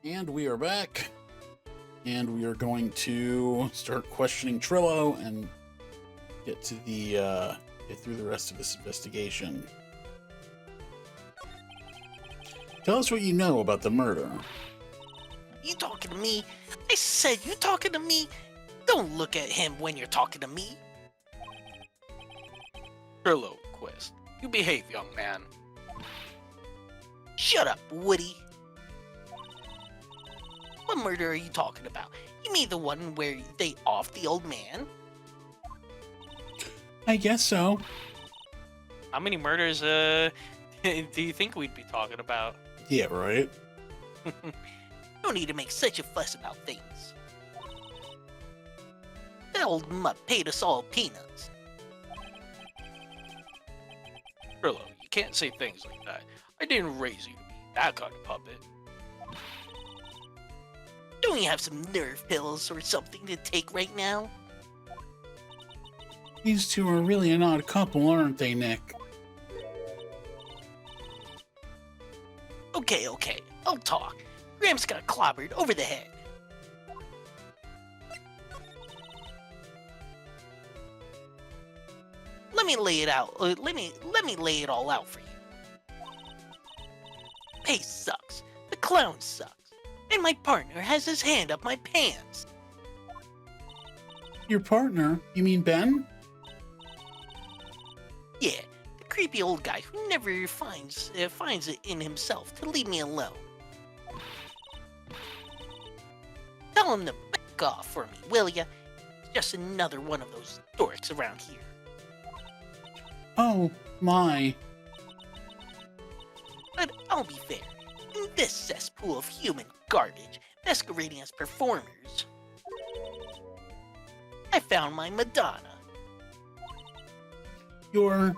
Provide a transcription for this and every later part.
And we are back. And we are going to start questioning Trillo and get to the get through the rest of this investigation. Tell us what you know about the murder. You talking to me? I said you talking to me? Don't look at him when you're talking to me. Ventriloquist. You behave, young man. Shut up, Woody. What murder are you talking about? You mean the one where they offed the old man? I guess so. How many murders do you think we'd be talking about? Yeah, right? No need to make such a fuss about things. That old mutt paid us all peanuts. Trillo, you can't say things like that. I didn't raise you to be that kind of puppet. Don't you have some nerve pills or something to take right now? These two are really an odd couple, aren't they, Nick? Okay, I'll talk. Gramps got clobbered over the head. Let me lay it out. Let me lay it all out for you. Pace sucks. The clown sucks. And my partner has his hand up my pants. Your partner? You mean Ben? Yeah, the creepy old guy who never finds it in himself to leave me alone. Tell him to back off for me, will ya? He's just another one of those dorks around here. Oh, my. But I'll be fair. In this cesspool of human garbage masquerading as performers, I found my Madonna. Your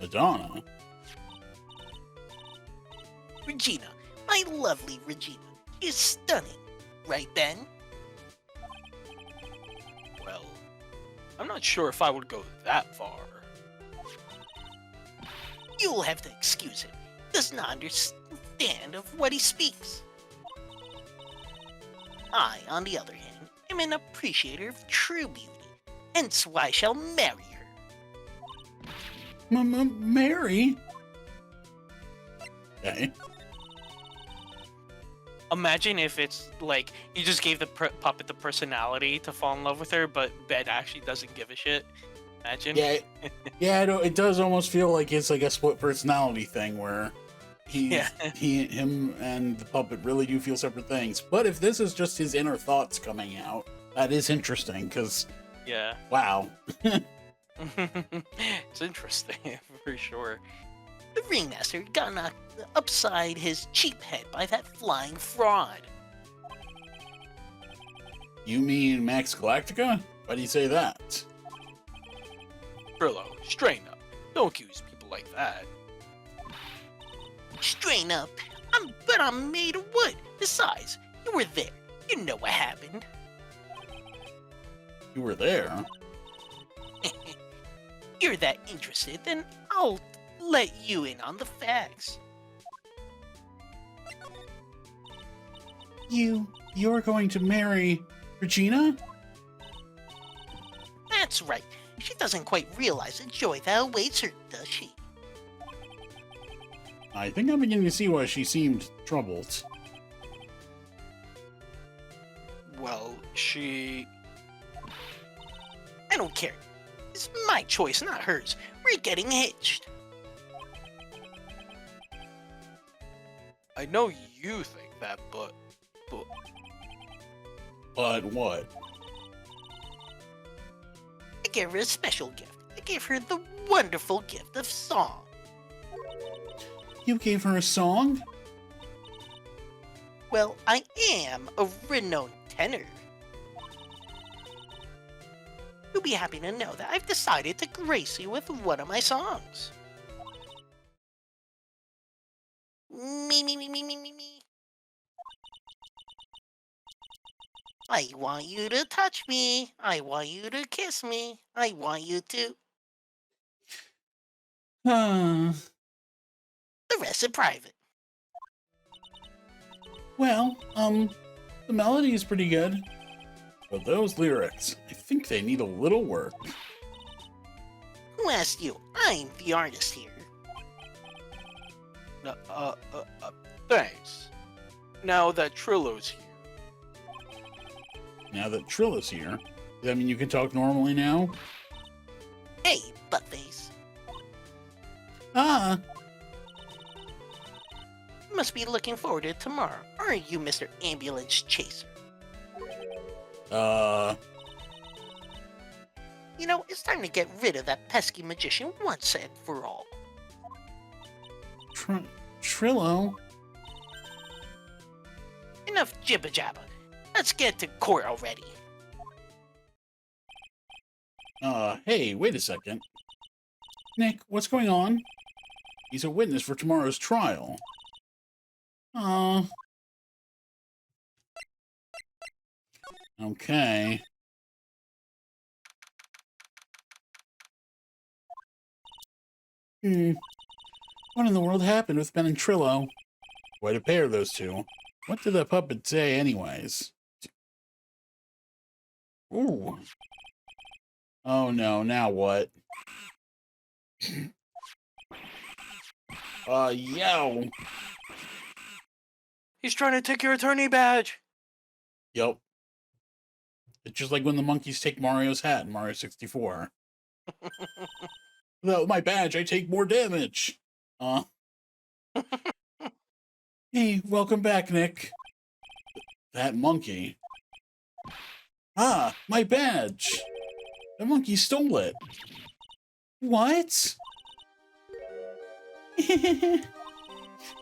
Madonna? Regina, my lovely Regina. She is stunning. Right, Ben? Well, I'm not sure if I would go that far. You'll have to excuse him. He does not understand of what he speaks. I, on the other hand, am an appreciator of true beauty, hence why I shall marry her. Mary? Okay. Imagine if it's like you just gave the puppet the personality to fall in love with her, but Ben actually doesn't give a shit. Imagine. Yeah, it does almost feel like it's like a split personality thing where him and the puppet really do feel separate things. But if this is just his inner thoughts coming out, that is interesting because, Yeah. wow. It's interesting for sure. The ringmaster got knocked upside his cheap head by that flying fraud. You mean Max Galactica? Why do you say that? Trillo, straighten up. Don't accuse people like that. Strain up. But I'm made of wood. Besides, you were there. You know what happened. You were there? You're that interested, then I'll let you in on the facts. You're going to marry Regina? That's right. She doesn't quite realize the joy that awaits her, does she? I think I'm beginning to see why she seemed troubled. Well, I don't care. It's my choice, not hers. We're getting hitched. I know you think that, but But what? I gave her a special gift. I gave her the wonderful gift of song. You gave her a song? Well, I am a renowned tenor. You'll be happy to know that I've decided to grace you with one of my songs. Me. I want you to touch me. I want you to kiss me. I want you to. Huh. The rest in private. Well, the melody is pretty good. But those lyrics, I think they need a little work. Who asked you? I'm the artist here. Uh, uh, uh, uh, thanks. Now that Trillo's here. Now that Trill is here, does that mean you can talk normally now? Hey, buttface. Ah, You must be looking forward to tomorrow, aren't you, Mr. Ambulance Chaser? You know, it's time to get rid of that pesky magician once and for all. Trillo? Enough jibba jabba. Let's get to court already. Hey, wait a second. Nick, what's going on? He's a witness for tomorrow's trial. Okay. What in the world happened with Ben and Trillo? Quite a pair, those two. What did the puppet say, anyways? Ooh. Oh no, now what? Yo. He's trying to take your attorney badge. Yup. It's just like when the monkeys take Mario's hat in Mario 64. Without my badge, I take more damage. Hey, welcome back, Nick. That monkey. Ah, my badge. The monkey stole it. What?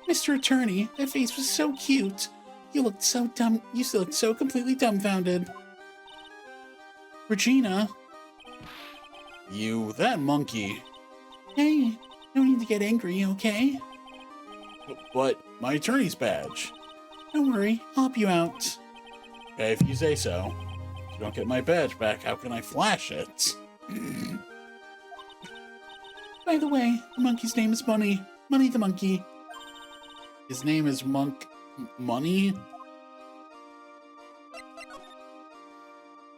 Mr. Attorney, that face was so cute. You looked so dumb. You looked so completely dumbfounded. Regina. You, that monkey. Hey, no need to get angry, okay? But my attorney's badge. Don't worry, I'll help you out. Okay, if you say so. If you don't get my badge back, how can I flash it? By the way, the monkey's name is Money. Money the monkey. His name is Money?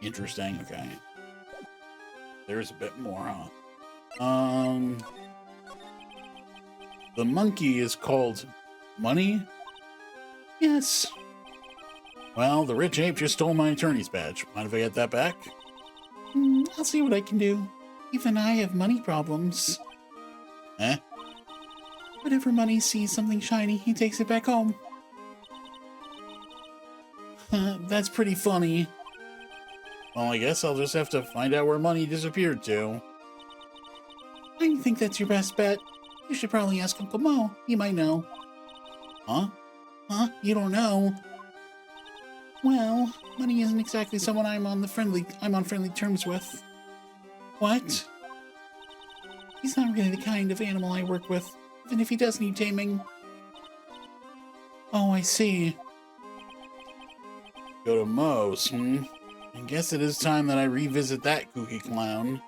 Interesting, okay. There's a bit more, huh? The monkey is called Money? Yes. Well, the rich ape just stole my attorney's badge. Mind if I get that back? I'll see what I can do. Even I have money problems. Eh? Whenever Money sees something shiny, he takes it back home. That's pretty funny. Well, I guess I'll just have to find out where Money disappeared to. I think that's your best bet. You should probably ask Uncle Mo. He might know. Huh? Huh? You don't know? Well, Money isn't exactly someone I'm on friendly terms with. What? He's not really the kind of animal I work with, even if he does need taming. Oh, I see. Go to Mo's, I guess it is time that I revisit that kooky clown.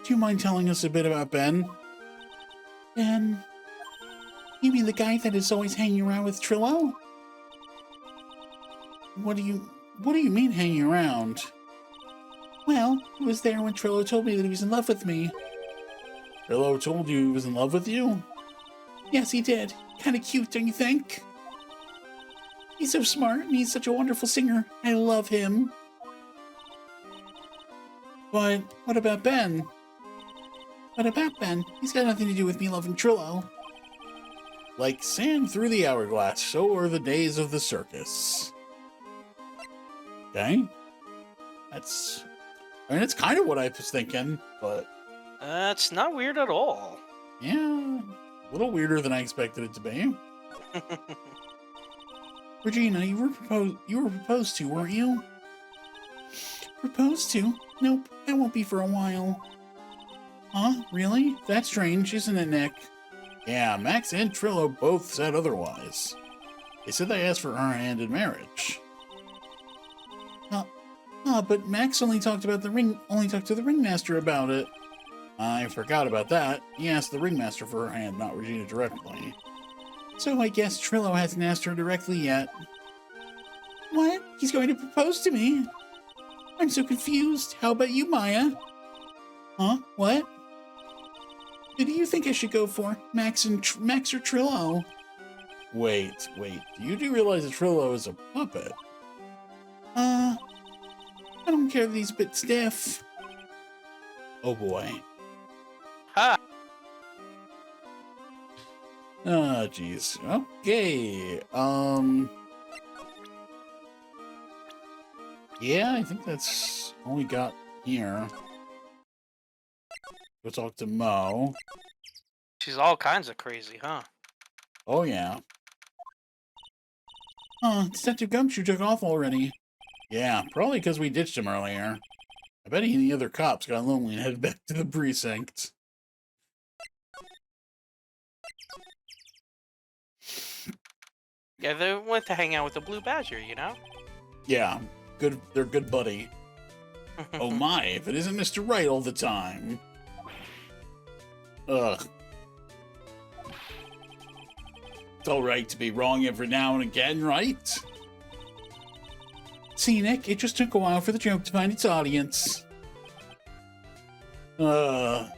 Do you mind telling us a bit about Ben? Ben? You mean the guy that is always hanging around with Trillo? What do you mean hanging around? Well, he was there when Trillo told me that he was in love with me. Trillo told you he was in love with you? Yes, he did. Kinda cute, don't you think? He's so smart and he's such a wonderful singer. I love him. But what about Ben? What about Ben? He's got nothing to do with me loving Trillo. Like sand through the hourglass, so are the days of the circus. Okay? That's it's kind of what I was thinking, but... That's not weird at all. Yeah, a little weirder than I expected it to be. Regina, you were proposed to, weren't you? Proposed to? Nope, that won't be for a while. Huh? Really? That's strange, isn't it, Nick? Yeah, Max and Trillo both said otherwise. They said they asked for her hand in marriage. But Max only talked to the ringmaster about it. I forgot about that. He asked the ringmaster for her hand, not Regina directly. So I guess Trillo hasn't asked her directly yet. What? He's going to propose to me? I'm so confused. How about you, Maya? Huh? What? Who do you think I should go for? Max or Trillo? Wait. You do realize that Trillo is a puppet? I don't care that he's a bit stiff. Oh boy. Ha! Ah, jeez. Okay. Yeah, I think that's all we got here. Go talk to Mo. She's all kinds of crazy, huh? Oh, yeah. Detective Gumshoe took off already. Yeah, probably because we ditched him earlier. I bet he and the other cops got lonely and headed back to the precinct. Yeah, they went to hang out with the Blue Badger, you know? Yeah, good. They're good buddy. Oh my, if it isn't Mr. Right all the time. Ugh. It's alright to be wrong every now and again, right? See, Nick, it just took a while for the joke to find its audience. So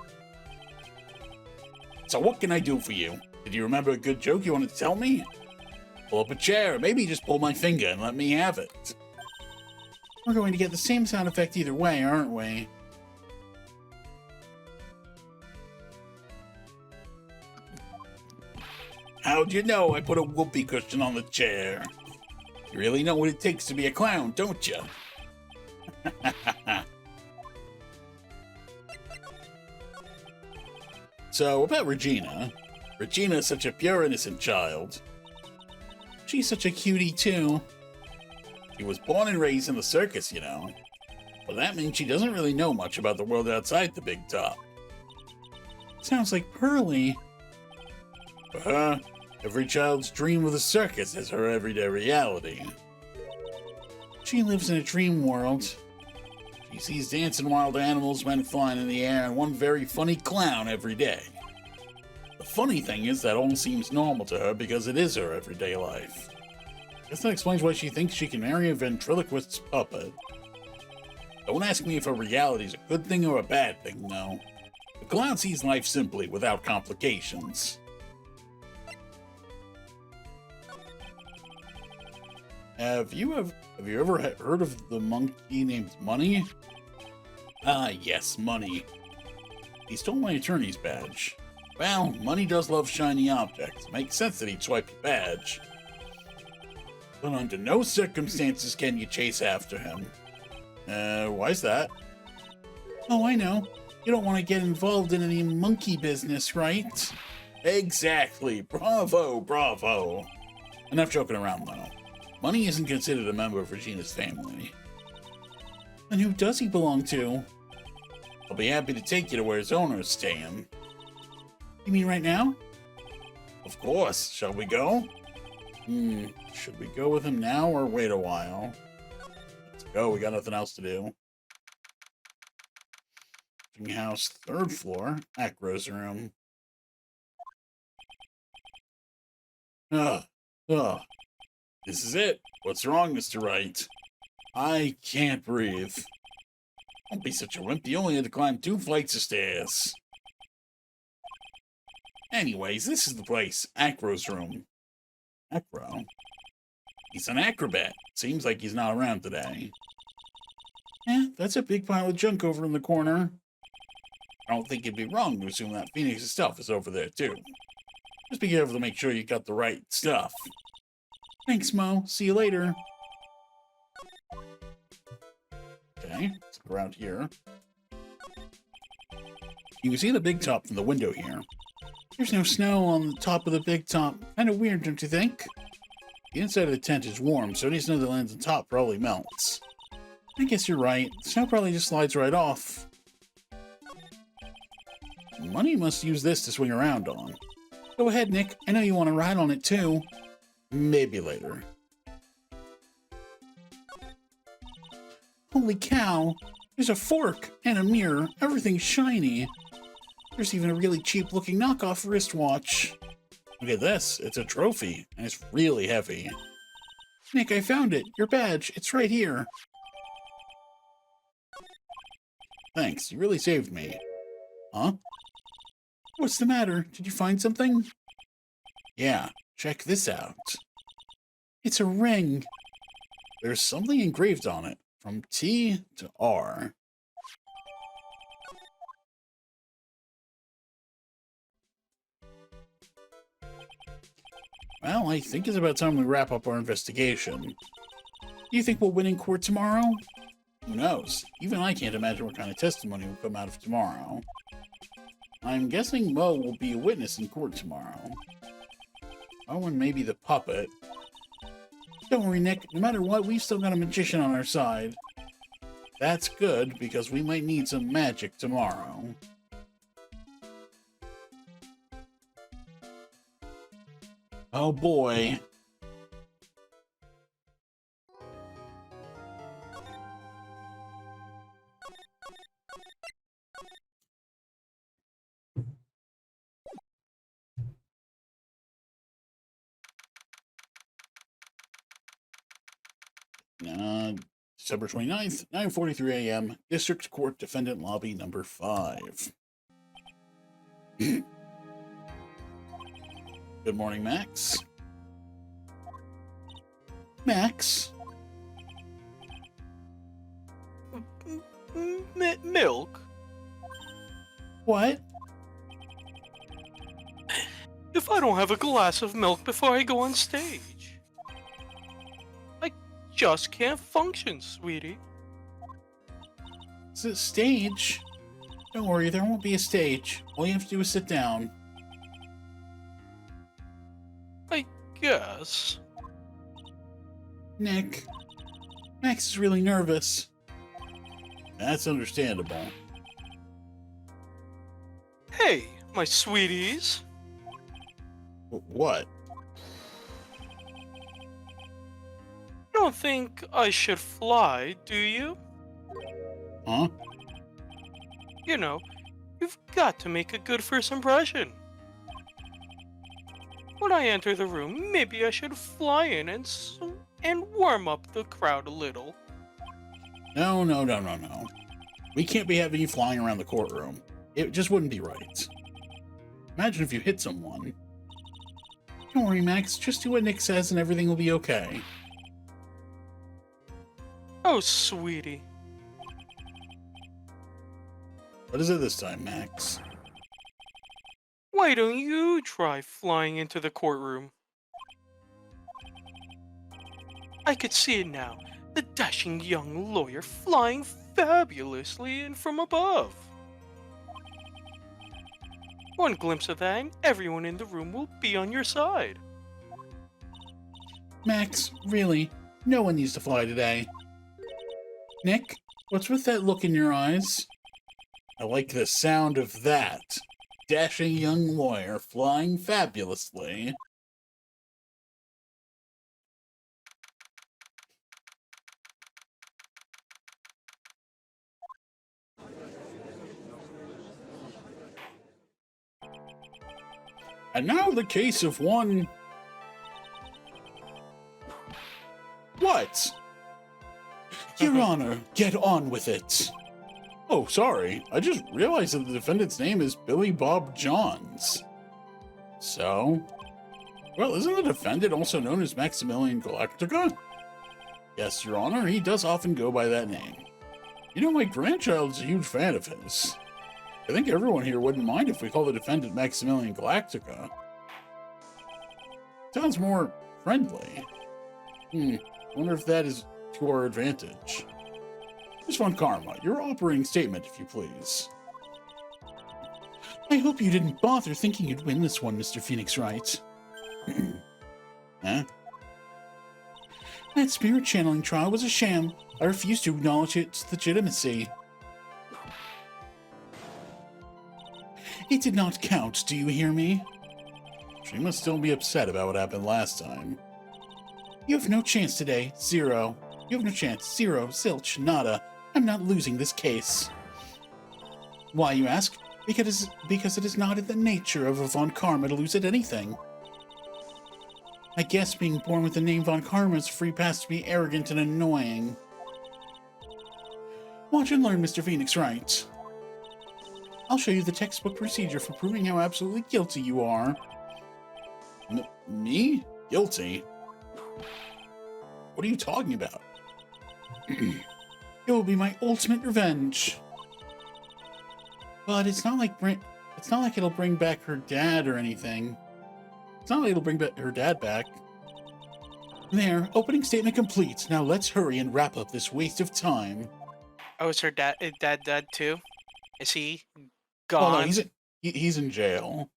what can I do for you? Did you remember a good joke you wanted to tell me? Pull up a chair, maybe just pull my finger and let me have it. We're going to get the same sound effect either way, aren't we? How'd you know I put a whoopee cushion on the chair? You really know what it takes to be a clown, don't you? So, about Regina. Regina's such a pure, innocent child. She's such a cutie, too. She was born and raised in the circus, you know. But that means she doesn't really know much about the world outside the big top. Sounds like Pearly. For her, every child's dream of the circus is her everyday reality. She lives in a dream world. She sees dancing wild animals, men flying in the air, and one very funny clown every day. The funny thing is that all seems normal to her because it is her everyday life. Guess that explains why she thinks she can marry a ventriloquist's puppet. Don't ask me if her reality is a good thing or a bad thing, though. The clown sees life simply, without complications. Have you ever heard of the monkey named Money? Ah, yes, Money. He stole my attorney's badge. Well, Money does love shiny objects. Makes sense that he'd swipe your badge. But under no circumstances can you chase after him. Why's that? Oh, I know. You don't want to get involved in any monkey business, right? Exactly. Bravo. Enough joking around, though. Money isn't considered a member of Regina's family. And who does he belong to? I'll be happy to take you to where his owner is staying. You mean right now? Of course. Shall we go? Should we go with him now or wait a while? Let's go. We got nothing else to do. House, 3rd floor. Acro's room. This is it. What's wrong, Mr. Wright? I can't breathe. Don't be such a wimp. You only had to climb 2 flights of stairs. Anyways, this is the place. Acro's room. Acro? He's an acrobat. Seems like he's not around today. That's a big pile of junk over in the corner. I don't think it'd be wrong to assume that Phoenix's stuff is over there, too. Just be careful to make sure you got the right stuff. Thanks, Mo. See you later. Okay, let's go around here. You can see the big top from the window here. There's no snow on the top of the big top. Kind of weird, don't you think? The inside of the tent is warm, so any snow that lands on top probably melts. I guess you're right. The snow probably just slides right off. Money must use this to swing around on. Go ahead, Nick. I know you want to ride on it, too. Maybe later. Holy cow! There's a fork and a mirror. Everything's shiny. There's even a really cheap-looking knockoff wristwatch. Look at this. It's a trophy, and it's really heavy. Nick, I found it. Your badge. It's right here. Thanks. You really saved me. Huh? What's the matter? Did you find something? Yeah. Check this out. It's a ring. There's something engraved on it. From T to R. Well, I think it's about time we wrap up our investigation. Do you think we'll win in court tomorrow? Who knows? Even I can't imagine what kind of testimony will come out of tomorrow. I'm guessing Mo will be a witness in court tomorrow. Oh, and maybe the puppet. Don't worry, Nick. No matter what, we've still got a magician on our side. That's good, because we might need some magic tomorrow. Oh boy. December 29th, 9:43 a.m., District Court Defendant Lobby number 5. Good morning, Max. Max? Milk? What? If I don't have a glass of milk before I go on stage, I just can't function, sweetie. It's a stage? Don't worry, there won't be a stage. All you have to do is sit down. I guess. Nick, Max is really nervous. That's understandable. Hey, my sweeties. What? Don't think I should fly, do you? Huh? You know, you've got to make a good first impression. When I enter the room, maybe I should fly in and warm up the crowd a little. No. We can't be having you flying around the courtroom. It just wouldn't be right. Imagine if you hit someone. Don't worry, Max. Just do what Nick says and everything will be okay. Oh, sweetie. What is it this time, Max? Why don't you try flying into the courtroom? I could see it now. The dashing young lawyer flying fabulously in from above. One glimpse of that and everyone in the room will be on your side. Max, really, no one needs to fly today. Nick, what's with that look in your eyes? I like the sound of that. Dashing young lawyer flying fabulously. And now the case of one... What? Your Honor, get on with it. Oh, sorry. I just realized that the defendant's name is Billy Bob Johns. So? Well, isn't the defendant also known as Maximilian Galactica? Yes, Your Honor, he does often go by that name. You know, my grandchild's a huge fan of his. I think everyone here wouldn't mind if we call the defendant Maximilian Galactica. Sounds more friendly. Wonder if that is to our advantage. Miss Von Karma, your operating statement, if you please. I hope you didn't bother thinking you'd win this one, Mr. Phoenix Wright. Huh? That spirit channeling trial was a sham. I refuse to acknowledge its legitimacy. It did not count, do you hear me? She must still be upset about what happened last time. You have no chance today. Zero. You have no chance. Zero. Zilch. Nada. I'm not losing this case. Why, you ask? Because it is not in the nature of a Von Karma to lose at anything. I guess being born with the name Von Karma is a free pass to be arrogant and annoying. Watch and learn, Mr. Phoenix writes. I'll show you the textbook procedure for proving how absolutely guilty you are. Me? Guilty? What are you talking about? It will be my ultimate revenge. But it's not like it'll bring back her dad or anything. It's not like it'll bring her dad back. There, opening statement complete. Now let's hurry and wrap up this waste of time. Oh, is her dad dead too? Is he Oh gone? no, he's in jail.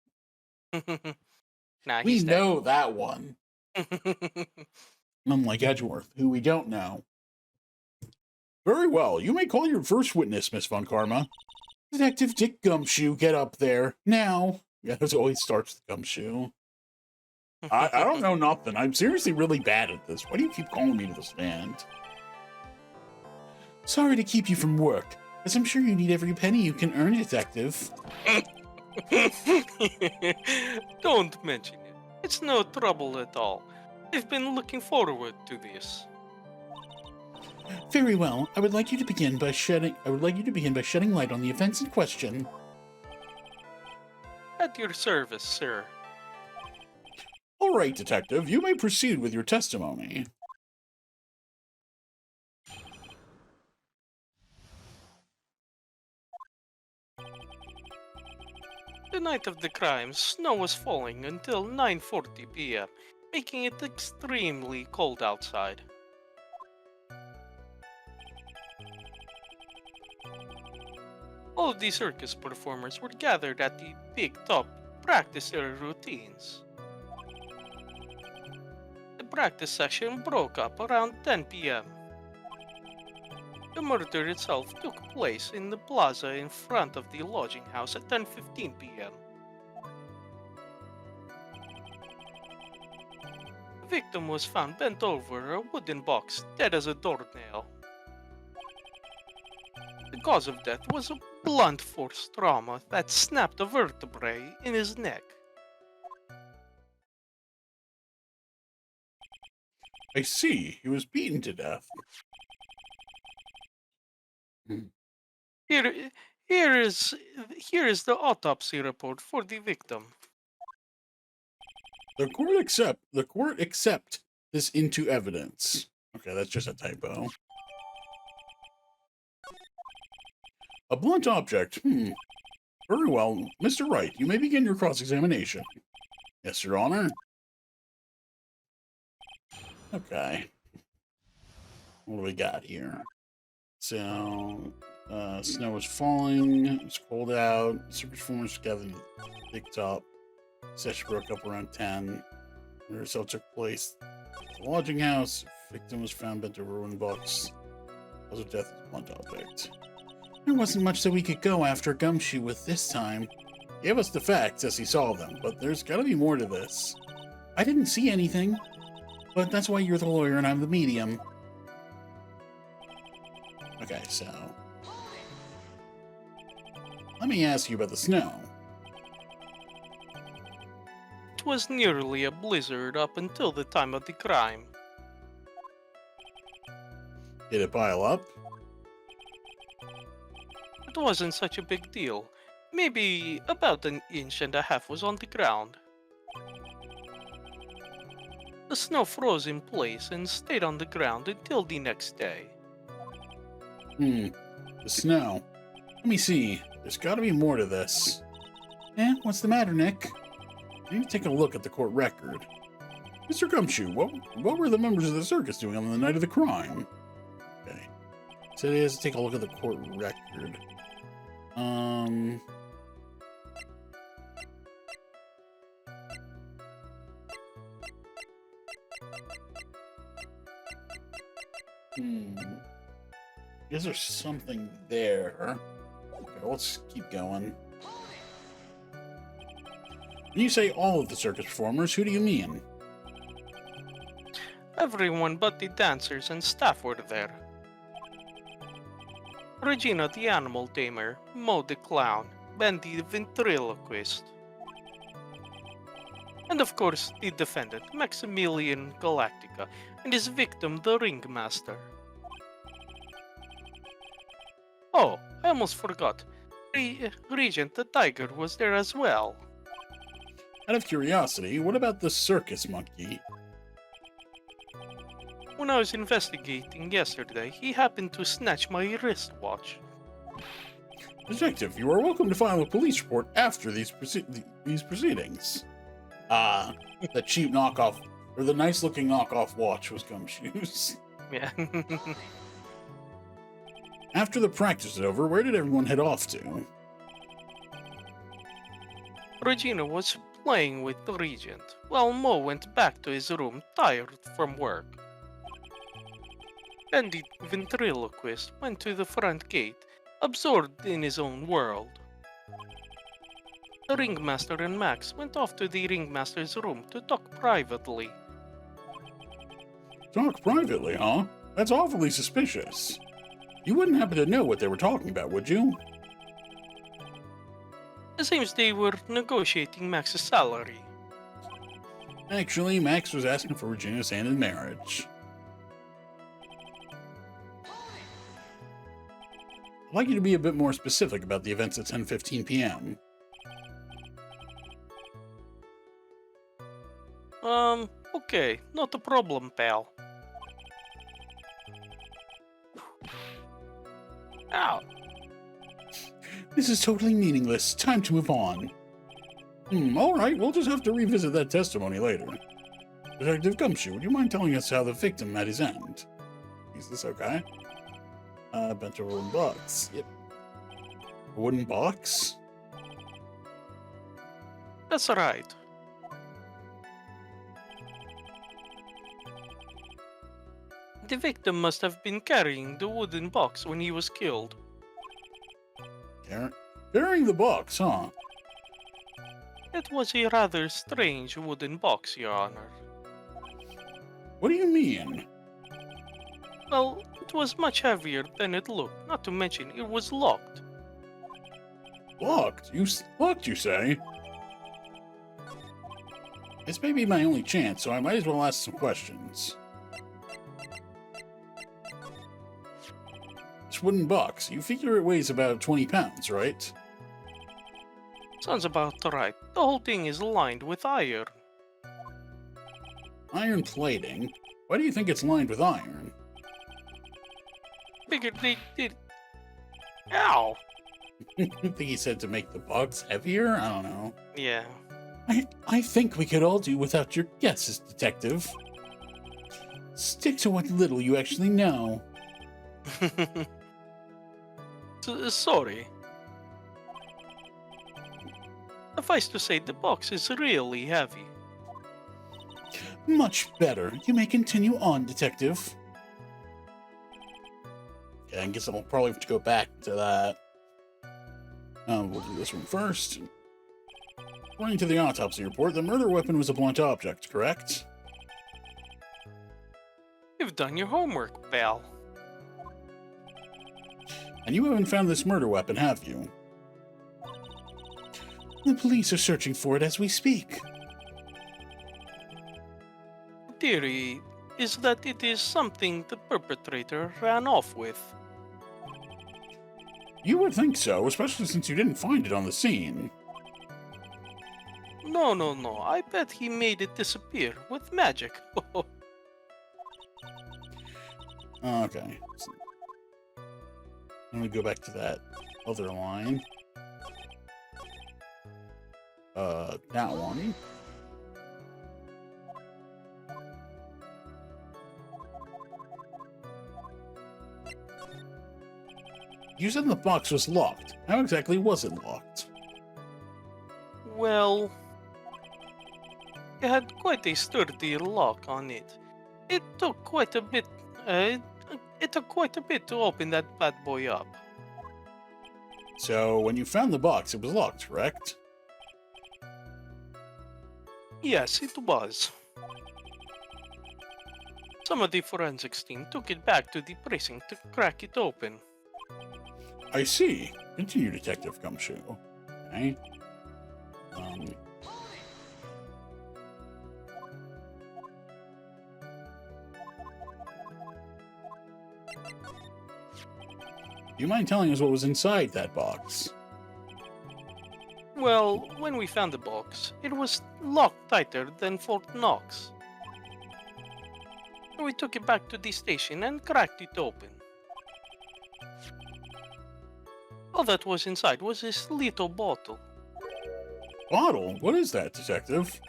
Nah, We he's know that one. dead. Unlike Edgeworth, who we don't know. Very well. You may call your first witness, Miss Von Karma. Detective Dick Gumshoe, get up there. Now. Yeah, it always starts with Gumshoe. I don't know nothing. I'm seriously really bad at this. Why do you keep calling me to the stand? Sorry to keep you from work, as I'm sure you need every penny you can earn, Detective. Don't mention it. It's no trouble at all. I've been looking forward to this. Very well. I would like you to begin by shedding light on the events in question. At your service, sir. All right, Detective. You may proceed with your testimony. The night of the crime, snow was falling until 9:40 p.m., making it extremely cold outside. All of the circus performers were gathered at the big top to practice their routines. The practice session broke up around 10 p.m. The murder itself took place in the plaza in front of the lodging house at 10:15 p.m. The victim was found bent over a wooden box, dead as a doornail. The cause of death was a blunt force trauma that snapped a vertebrae in his neck. I see. He was beaten to death. Here, here is the autopsy report for the victim. The court accept this into evidence. Okay, that's just a typo. A blunt object. Very well. Mr. Wright, you may begin your cross-examination. Yes, Your Honor. Okay. What do we got here? So, snow was falling. It was cold out. Circus performers gathered at the big top. Session broke up around 10. The result took place at the lodging house. Victim was found bent over a wooden box. Cause of death is a blunt object. There wasn't much that we could go after Gumshoe with this time. He gave us the facts as he saw them, but there's gotta be more to this. I didn't see anything, but that's why you're the lawyer and I'm the medium. Okay, so... let me ask you about the snow. It was nearly a blizzard up until the time of the crime. Did it pile up? It wasn't such a big deal. Maybe about 1.5 inches was on the ground. The snow froze in place and stayed on the ground until the next day. The snow. Let me see. There's gotta be more to this. What's the matter, Nick? I need to take a look at the court record. Mr. Gumshoe, what were the members of the circus doing on the night of the crime? Okay. So he has to take a look at the court record. I guess there's something there. Okay, let's keep going. When you say all of the circus performers, who do you mean? Everyone but the dancers and staff were there. Regina the animal tamer, Mo the clown, Ben the ventriloquist. And of course, the defendant, Maximilian Galactica, and his victim, the Ringmaster. Oh, I almost forgot. Regent the Tiger was there as well. Out of curiosity, what about the circus monkey? When I was investigating yesterday, he happened to snatch my wristwatch. Detective, you are welcome to file a police report after these proceedings. Ah, the cheap knockoff, or the nice-looking knockoff watch was Gumshoe's. Yeah. After the practice is over, where did everyone head off to? Regina was playing with the Regent, while Mo went back to his room tired from work. And the ventriloquist went to the front gate, absorbed in his own world. The Ringmaster and Max went off to the Ringmaster's room to talk privately. Talk privately, huh? That's awfully suspicious. You wouldn't happen to know what they were talking about, would you? It seems they were negotiating Max's salary. Actually, Max was asking for Regina's hand in marriage. I'd like you to be a bit more specific about the events at 10:15 p.m. Okay, not a problem, pal. Ow. This is totally meaningless. Time to move on. Alright, we'll just have to revisit that testimony later. Detective Gumshoe, would you mind telling us how the victim met his end? Is this okay? A bunch of wooden box. Yep. A wooden box? That's right. The victim must have been carrying the wooden box when he was killed. Carrying the box, huh? It was a rather strange wooden box, Your Honor. What do you mean? Well, it was much heavier than it looked, not to mention it was locked. Locked? Locked, you say? This may be my only chance, so I might as well ask some questions. This wooden box, you figure it weighs about 20 pounds, right? Sounds about right. The whole thing is lined with iron. Iron plating? Why do you think it's lined with iron? Figured they did. Ow! I think he said to make the box heavier? I don't know. Yeah. I think we could all do without your guesses, Detective. Stick to what little you actually know. Sorry. Suffice to say, the box is really heavy. Much better. You may continue on, Detective. Okay, I guess I'll probably have to go back to that. We'll do this one first. According to the autopsy report, the murder weapon was a blunt object, correct? You've done your homework, pal. And you haven't found this murder weapon, have you? The police are searching for it as we speak. The theory is that it is something the perpetrator ran off with. You would think so, especially since you didn't find it on the scene. No. I bet he made it disappear with magic. Okay. Let me go back to that other line. That one. You said the box was locked. How exactly was it locked? Well, it had quite a sturdy lock on it. It took quite a bit. It took quite a bit to open that bad boy up. So, when you found the box, it was locked, correct? Yes, it was. Some of the forensics team took it back to the precinct to crack it open. I see. Continue, Detective Gumshoe. Okay. Do you mind telling us what was inside that box? Well, when we found the box, it was locked tighter than Fort Knox. So we took it back to the station and cracked it open. All that was inside was this little bottle. Bottle? What is that, Detective?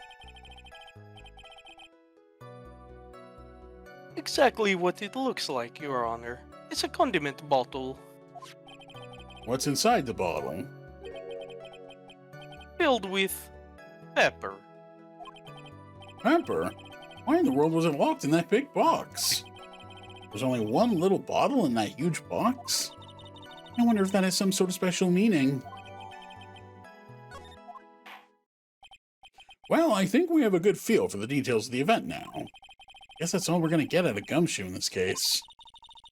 Exactly what it looks like, Your Honor. It's a condiment bottle What's inside the bottle? filled with pepper. Pepper? Why in the world was it locked in that big box? There's only one little bottle in that huge box? I wonder if that has some sort of special meaning. Well, I think we have a good feel for the details of the event now. Guess that's all we're gonna get out of Gumshoe in this case.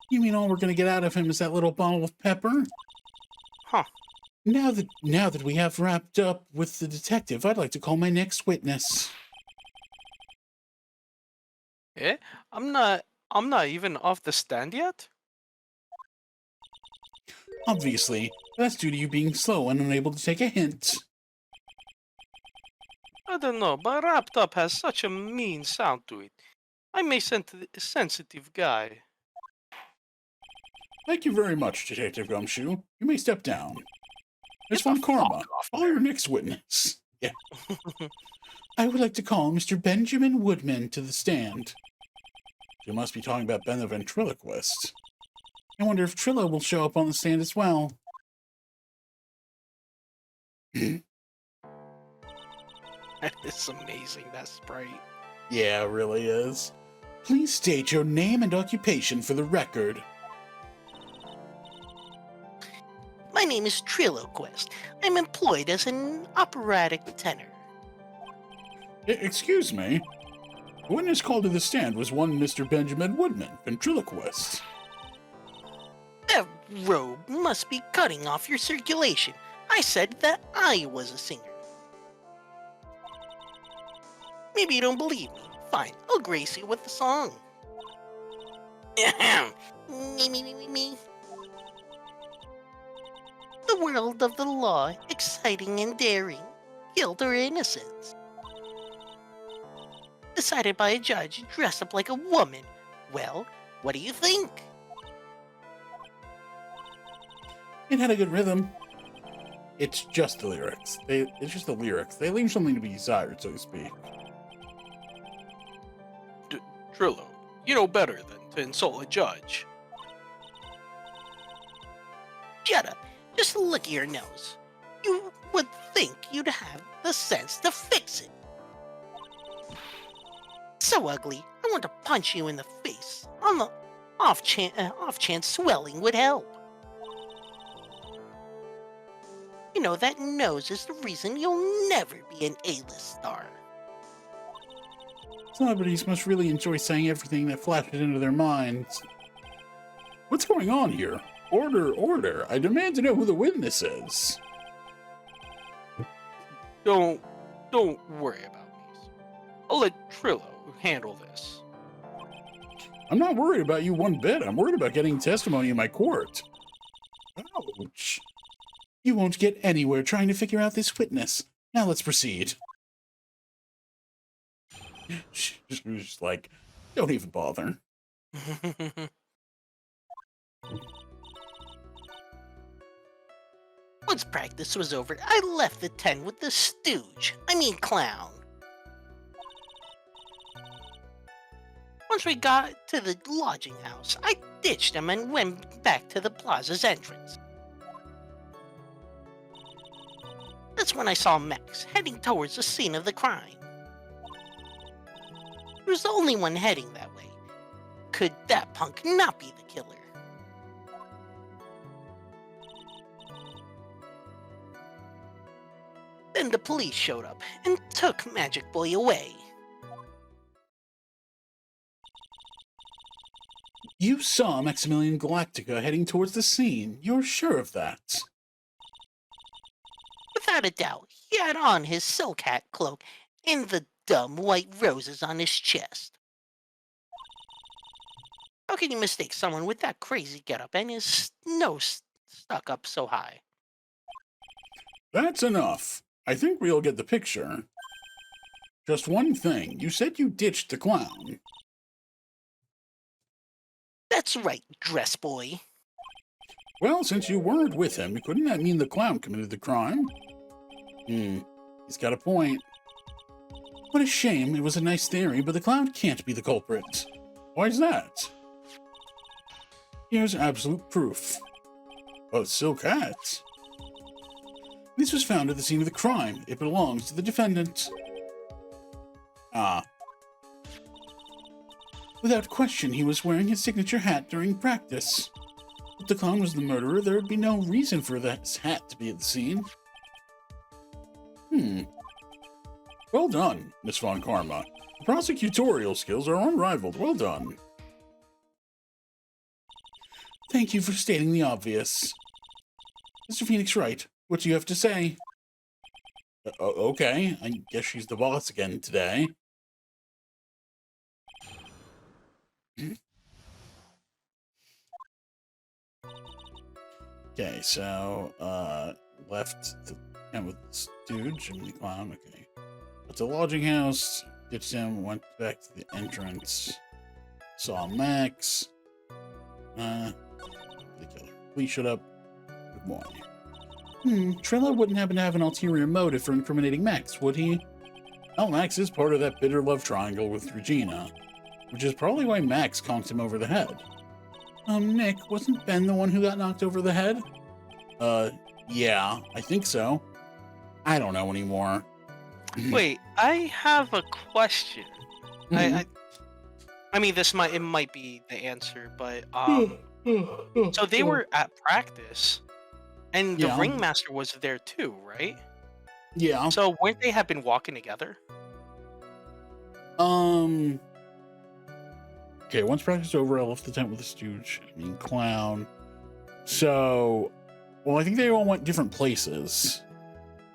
You mean all we're gonna get out of him is that little bottle of pepper? Huh. Now that we have wrapped up with the detective, I'd like to call my next witness. Eh? I'm not even off the stand yet? Obviously, that's due to you being slow and unable to take a hint. I don't know, but wrapped up has such a mean sound to it. I'm a sensitive guy. Thank you very much, Detective Gumshoe. You may step down. Miss Get the Von Karma, fuck off follow your next witness. Yeah. I would like to call Mr. Benjamin Woodman to the stand. You must be talking about Ben the ventriloquist. I wonder if Trillo will show up on the stand as well. That is amazing, that sprite. Yeah, it really is. Please state your name and occupation for the record. My name is Triloquist. I'm employed as an operatic tenor. Excuse me. The witness called to the stand was one Mr. Benjamin Woodman, ventriloquist. That robe must be cutting off your circulation. I said that I was a singer. Maybe you don't believe me. Fine, I'll grace you with the song. Me. The world of the law, exciting and daring, guilt or innocence. Decided by a judge dressed up like a woman. Well, what do you think? It had a good rhythm. It's just the lyrics. It's just the lyrics. They leave something to be desired, so to speak. Trillo, you know better than to insult a judge. Shut up. Just look at your nose. You would think you'd have the sense to fix it. So ugly, I want to punch you in the face. On the off chance swelling would help. You know, that nose is the reason you'll never be an A-list star. Celebrities must really enjoy saying everything that flashes into their minds. What's going on here? Order, order. I demand to know who the witness is. Don't worry about me. I'll let Trillo handle this. I'm not worried about you one bit. I'm worried about getting testimony in my court. Ouch. You won't get anywhere trying to figure out this witness. Now let's proceed. She was just like, don't even bother. Once practice was over, I left the tent with the clown. Once we got to the lodging house, I ditched him and went back to the plaza's entrance. That's when I saw Max heading towards the scene of the crime. He was the only one heading that way. Could that punk not be the killer? Then the police showed up and took Magic Boy away. You saw Maximilian Galactica heading towards the scene. You're sure of that? Without a doubt, he had on his silk hat cloak and the dumb white roses on his chest. How can you mistake someone with that crazy getup and his nose stuck up so high? That's enough. I think we'll get the picture. Just one thing. You said you ditched the clown. That's right, dress boy. Well, since you weren't with him, couldn't that mean the clown committed the crime? He's got a point. What a shame. It was a nice theory, but the clown can't be the culprit. Why's that? Here's absolute proof. A silk hat. This was found at the scene of the crime. It belongs to the defendant. Ah. Without question, he was wearing his signature hat during practice. If the clown was the murderer, there would be no reason for that hat to be at the scene. Well done, Miss Von Karma. The prosecutorial skills are unrivaled. Well done. Thank you for stating the obvious. Mr. Phoenix Wright, what do you have to say? Okay, I guess she's the boss again today. Okay, so, left the and with this dude, Jimmy the Clown, okay. Went to the lodging house, ditched him, went back to the entrance, saw Max, the killer. Please shut up. Good morning. Trilla wouldn't happen to have an ulterior motive for incriminating Max, would he? Well, Max is part of that bitter love triangle with Regina, which is probably why Max conked him over the head. Nick, wasn't Ben the one who got knocked over the head? Yeah, I think so. I don't know anymore. Wait, I have a question. Mhm. I mean, it might be the answer, but so they were at practice, and the Yeah. ringmaster was there too, right? Yeah. So wouldn't they have been walking together? Okay, once practice is over, I left the tent with the stooge. Clown. So, well, I think they all went different places.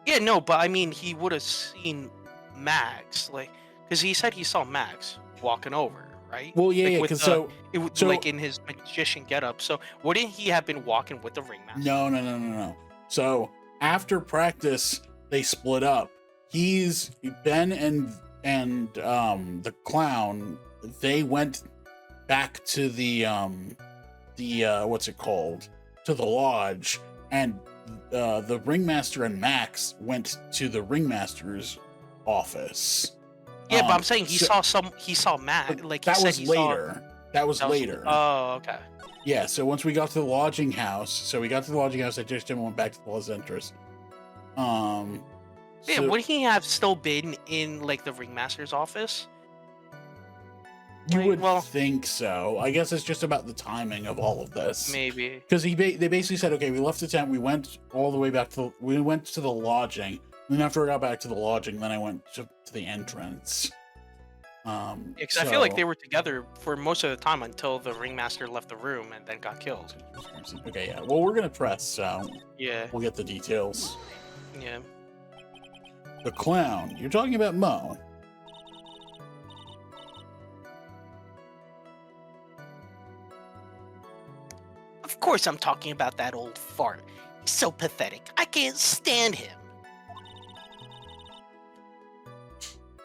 Yeah, no, but I mean, he would have seen Max, like, because he said he saw Max walking over, right? Well, yeah, Like, yeah, with because the- it was so- like in his magician getup. So wouldn't he have been walking with the ringmaster? no. So after practice, they split up. Ben and the clown. They went back to the what's it called? To the lodge, and the ringmaster and Max went to the ringmaster's office. Yeah, but I'm saying he so- saw Max. Like he that said was he later. That was saw. later. Oh, okay. Yeah, so once we got to the lodging house, I just went back to the Los Entres. Yeah, So would he have still been in like the ringmaster's office? you Like, would well, think so. I guess it's just about the timing of all of this. maybe. Because they basically said, okay, we left the tent, we went all the way back we went to the lodging. And then after I got back to the lodging, then I went to the entrance. Because I feel like they were together for most of the time until the ringmaster left the room and then got killed. Okay, yeah. Well, we're gonna press, so Yeah, we'll get the details. yeah. The clown. You're talking about Mo. Of course I'm talking about that old fart. He's so pathetic. I can't stand him.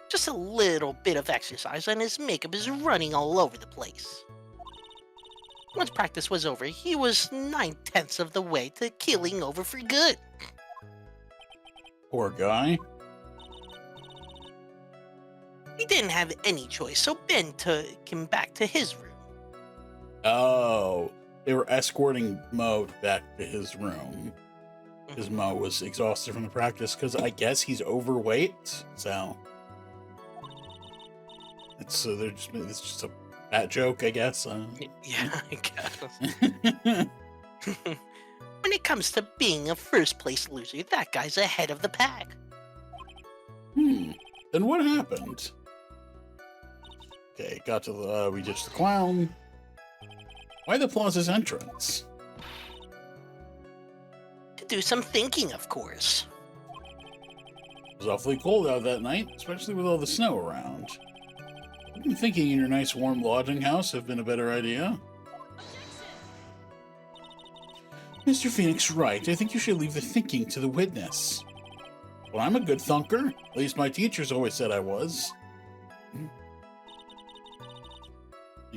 Just a little bit of exercise and his makeup is running all over the place. Once practice was over, he was 9/10 of the way to keeling over for good. Poor guy. He didn't have any choice, so Ben took him back to his room. Oh, they were escorting Mo back to his room because Mo was exhausted from the practice. Because I guess he's overweight, so it's just a bad joke, I guess. Yeah, I guess. When it comes to being a first place loser, that guy's ahead of the pack. Then what happened? Okay, got to the we ditched the clown. Why the plaza's entrance? To do some thinking, of course. It was awfully cold out that night, especially with all the snow around. Wouldn't thinking in your nice warm lodging house have been a better idea? Mr. Phoenix, right. I think you should leave the thinking to the witness. Well, I'm a good thunker. At least my teachers always said I was.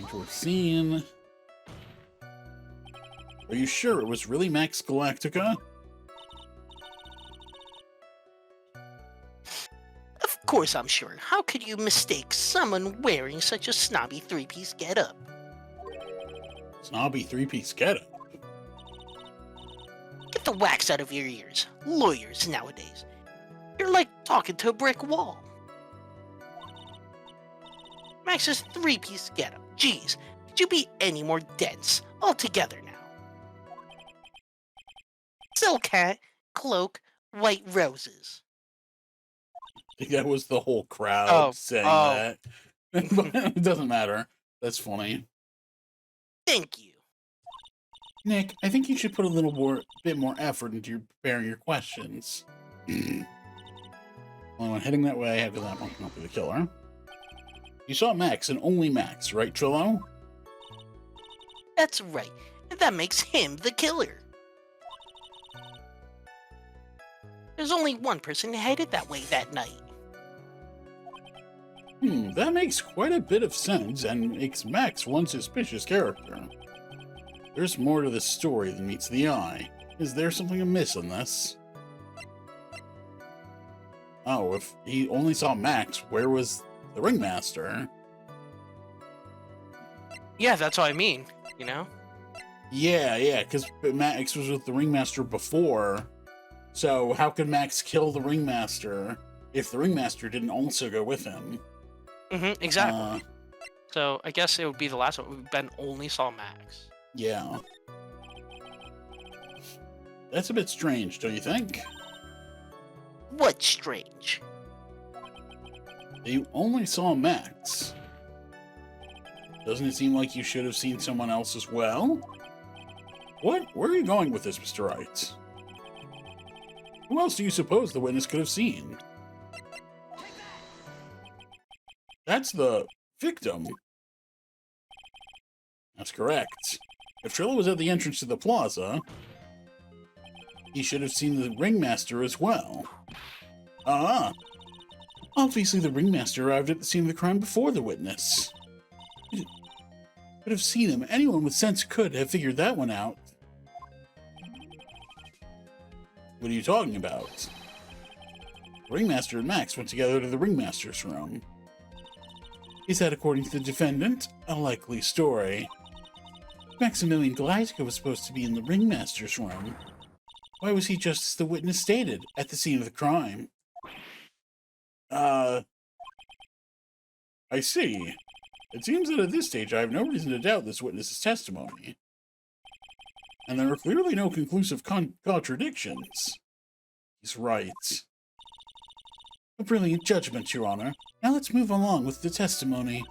Towards scene. Are you sure it was really Max Galactica? Of course I'm sure. How could you mistake someone wearing such a snobby three-piece getup? Snobby three-piece getup. Get the wax out of your ears. Lawyers nowadays. You're like talking to a brick wall. Max's three-piece getup. Geez, could you be any more dense? Altogether now. Silk hat, cloak, white roses. I think that was the whole crowd Oh, saying oh. that. But it doesn't matter. That's funny. Thank you. Nick, I think you should put a bit more effort into preparing your questions. Well, when heading that way, after that one cannot be the killer. You saw Max and only Max, right, Trillo? That's right. And that makes him the killer. There's only one person headed that way that night. That makes quite a bit of sense and makes Max one suspicious character. There's more to this story than meets the eye. Is there something amiss in this? Oh, if he only saw Max, where was the ringmaster? Yeah, that's what I mean, you know? Yeah, because Max was with the ringmaster before. So how could Max kill the ringmaster if the ringmaster didn't also go with him? Exactly. So I guess it would be the last one. Ben only saw Max. Yeah. That's a bit strange, don't you think? What's strange? You only saw Max. Doesn't it seem like you should have seen someone else as well? What? Where are you going with this, Mr. Wright? Who else do you suppose the witness could have seen? That's the victim. That's correct. If Trillo was at the entrance to the plaza, he should have seen the ringmaster as well. Ah! Obviously the ringmaster arrived at the scene of the crime before the witness. Could have seen him. Anyone with sense could have figured that one out. What are you talking about? The ringmaster and Max went together to the ringmaster's room. Is that, according to the defendant, a likely story? Maximilian Galactica was supposed to be in the ringmaster's room. Why was he just as the witness stated, at the scene of the crime? I see. It seems that at this stage I have no reason to doubt this witness's testimony. And there are clearly no conclusive contradictions. He's right. A brilliant judgment, Your Honor. Now let's move along with the testimony.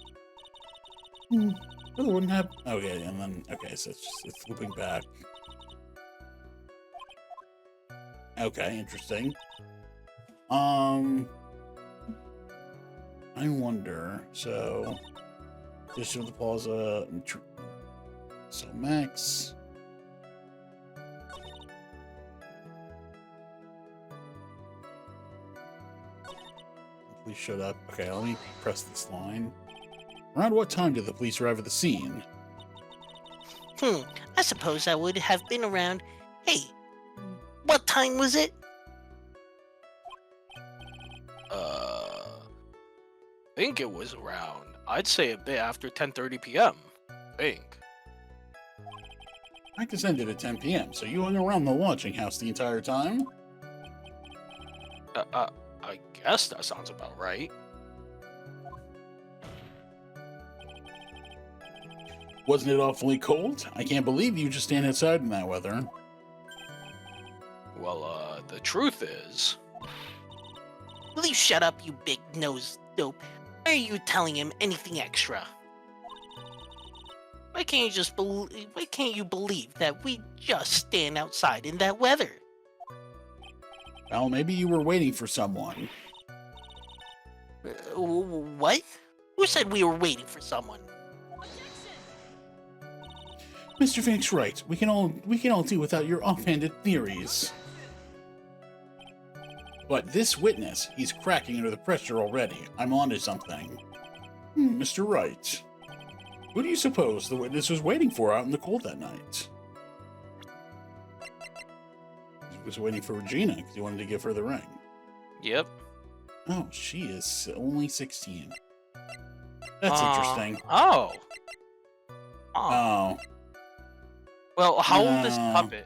Really wouldn't have... Okay, and then... Okay, so it's looping back. Okay, interesting. I wonder... So... Position of the plaza... So, Max... Police showed up. Okay, let me press this line. Around what time did the police arrive at the scene? I suppose that would have been around... Hey, what time was it? I think it was around, I'd say a bit after 10:30 p.m. I think. Practice ended at 10 p.m., so you hung around the lodging house the entire time? I guess that sounds about right. Wasn't it awfully cold? I can't believe you just stand outside in that weather. Well, the truth is... Will you shut up, you big-nosed dope? Why are you telling him anything extra? Why can't you believe that we just stand outside in that weather? Well, maybe you were waiting for someone. What? Who said we were waiting for someone? Mr. Fink's right. We can all do without your offhanded theories. But this witness, he's cracking under the pressure already. I'm onto something. Mr. Wright, who do you suppose the witness was waiting for out in the cold that night? He was waiting for Regina because he wanted to give her the ring. Yep. Oh, she is only 16. That's interesting. Oh. Oh. Well, how old is Puppet?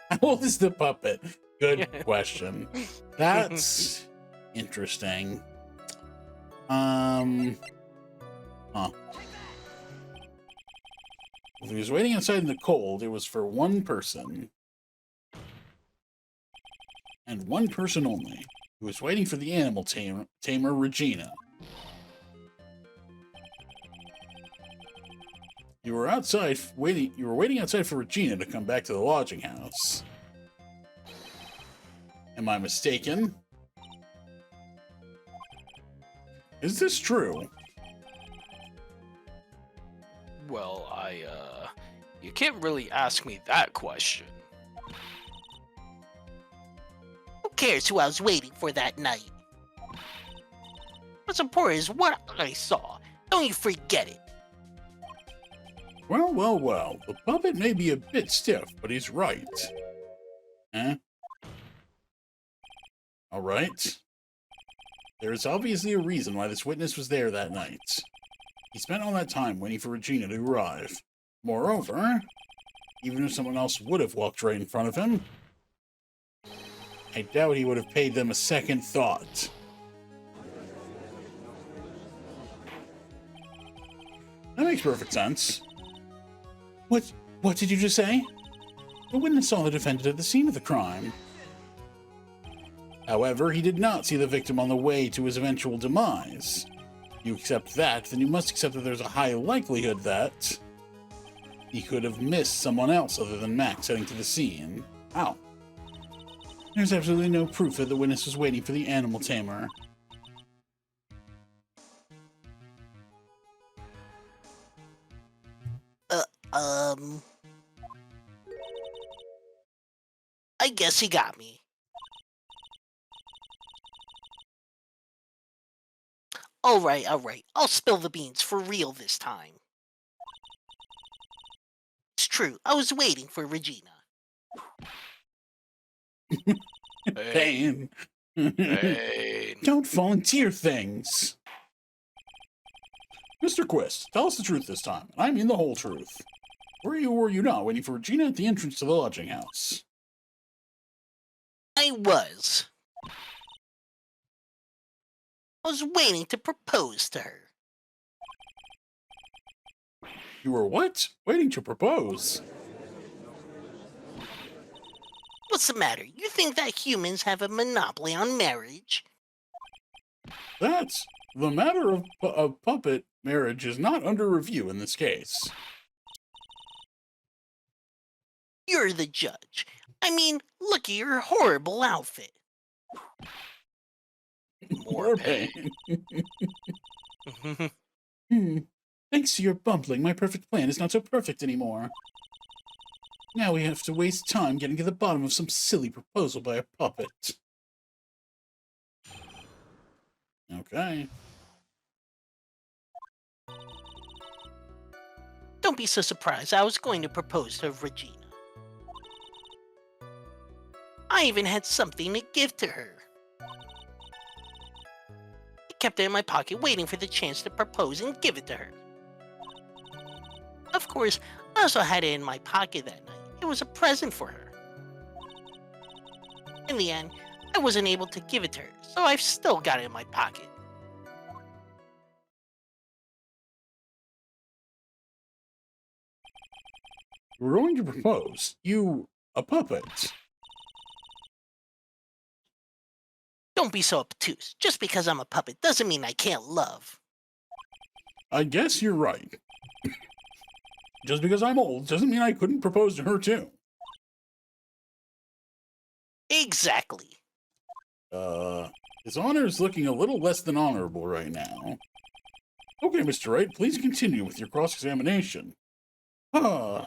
How old is the puppet? Good question. That's interesting. Huh. If he was waiting outside in the cold, it was for one person. And one person only. He was waiting for the animal tamer Regina. You were waiting outside for Regina to come back to the lodging house. Am I mistaken? Is this true? Well, you can't really ask me that question. Who cares who I was waiting for that night? What's important is what I saw. Don't you forget it. Well, well, well. The puppet may be a bit stiff, but he's right. Huh? Alright. There is obviously a reason why this witness was there that night. He spent all that time waiting for Regina to arrive. Moreover, even if someone else would have walked right in front of him, I doubt he would have paid them a second thought. That makes perfect sense. What did you just say? The witness saw the defendant at the scene of the crime. However, he did not see the victim on the way to his eventual demise. You accept that, then you must accept that there's a high likelihood that he could have missed someone else other than Max heading to the scene. How? There's absolutely no proof that the witness was waiting for the animal tamer. I guess he got me. Alright. I'll spill the beans for real this time. It's true, I was waiting for Regina. Pain. Pain. Don't volunteer things. Mr. Quist, tell us the truth this time, and I mean the whole truth. Were you or were you not waiting for Regina at the entrance to the lodging house? I was. I was waiting to propose to her. You were what? Waiting to propose? What's the matter? You think that humans have a monopoly on marriage? That's the matter of puppet marriage is not under review in this case. You're the judge. I mean, look at your horrible outfit. More pain. Thanks to your bumbling, my perfect plan is not so perfect anymore. Now we have to waste time getting to the bottom of some silly proposal by a puppet. Okay. Don't be so surprised. I was going to propose to Regina. I even had something to give to her. I kept it in my pocket, waiting for the chance to propose and give it to her. Of course, I also had it in my pocket that night. It was a present for her. In the end, I wasn't able to give it to her, so I've still got it in my pocket. You were going to propose. You, a puppet. Don't be so obtuse. Just because I'm a puppet doesn't mean I can't love. I guess you're right. Just because I'm old doesn't mean I couldn't propose to her too. Exactly. His honor is looking a little less than honorable right now. Okay, Mr. Wright, please continue with your cross-examination. Huh.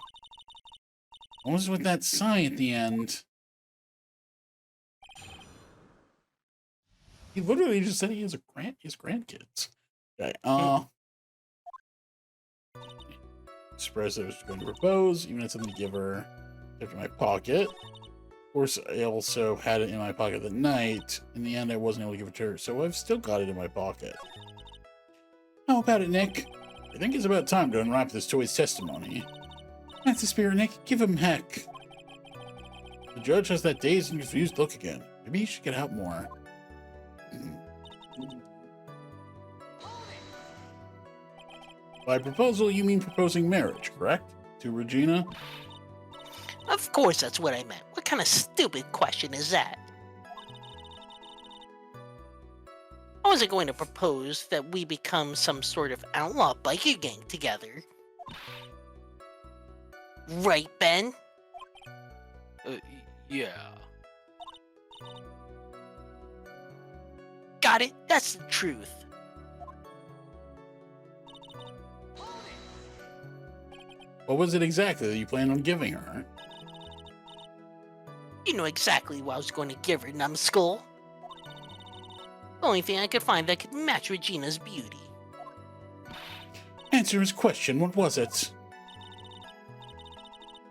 What was with that sigh at the end? He literally just said he has his grandkids. Okay, expressed I was going to propose, even had something to give her. Kept it in my pocket. Of course, I also had it in my pocket that night. In the end, I wasn't able to give it to her, so I've still got it in my pocket. How about it, Nick? I think it's about time to unwrap this toy's testimony. That's the spirit, Nick. Give him heck. The judge has that dazed and confused look again. Maybe he should get out more. By proposal, you mean proposing marriage, correct? To Regina? Of course that's what I meant. What kind of stupid question is that? I wasn't going to propose that we become some sort of outlaw biker gang together. Right, Ben? Yeah. Got it? That's the truth. What was it exactly that you planned on giving her? You know exactly what I was going to give her, numbskull. The only thing I could find that could match Regina's beauty. Answer his question, what was it?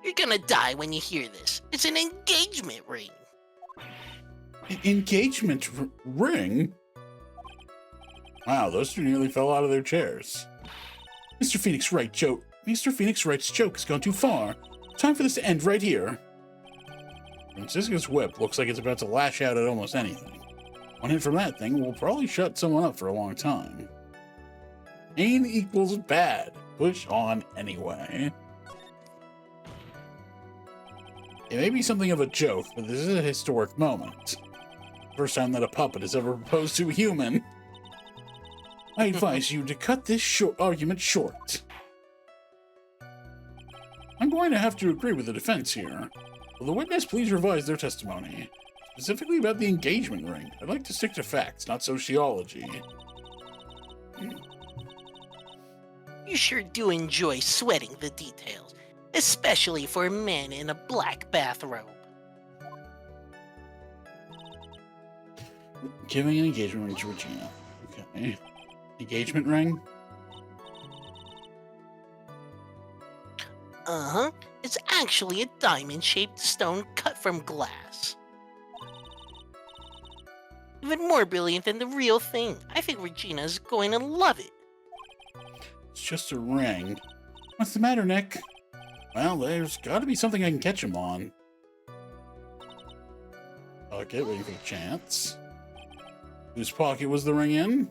You're gonna die when you hear this. It's an engagement ring. Engagement ring? Wow, those two nearly fell out of their chairs. Mr. Phoenix Wright, Mr. Phoenix Wright's joke has gone too far. Time for this to end right here. Francisca's whip looks like it's about to lash out at almost anything. One hit from that thing will probably shut someone up for a long time. Pain equals bad. Push on anyway. It may be something of a joke, but this is a historic moment. First time that a puppet has ever proposed to a human. I advise you to cut this argument short. I'm going to have to agree with the defense here. Will the witness please revise their testimony? Specifically about the engagement ring. I'd like to stick to facts, not sociology. You sure do enjoy sweating the details, especially for a man in a black bathrobe. Giving an engagement ring to Regina. Okay. Engagement ring? Uh-huh. It's actually a diamond-shaped stone cut from glass. Even more brilliant than the real thing. I think Regina's going to love it. It's just a ring. What's the matter, Nick? Well, there's got to be something I can catch him on. Pocket, waiting for the chance. Whose pocket was the ring in?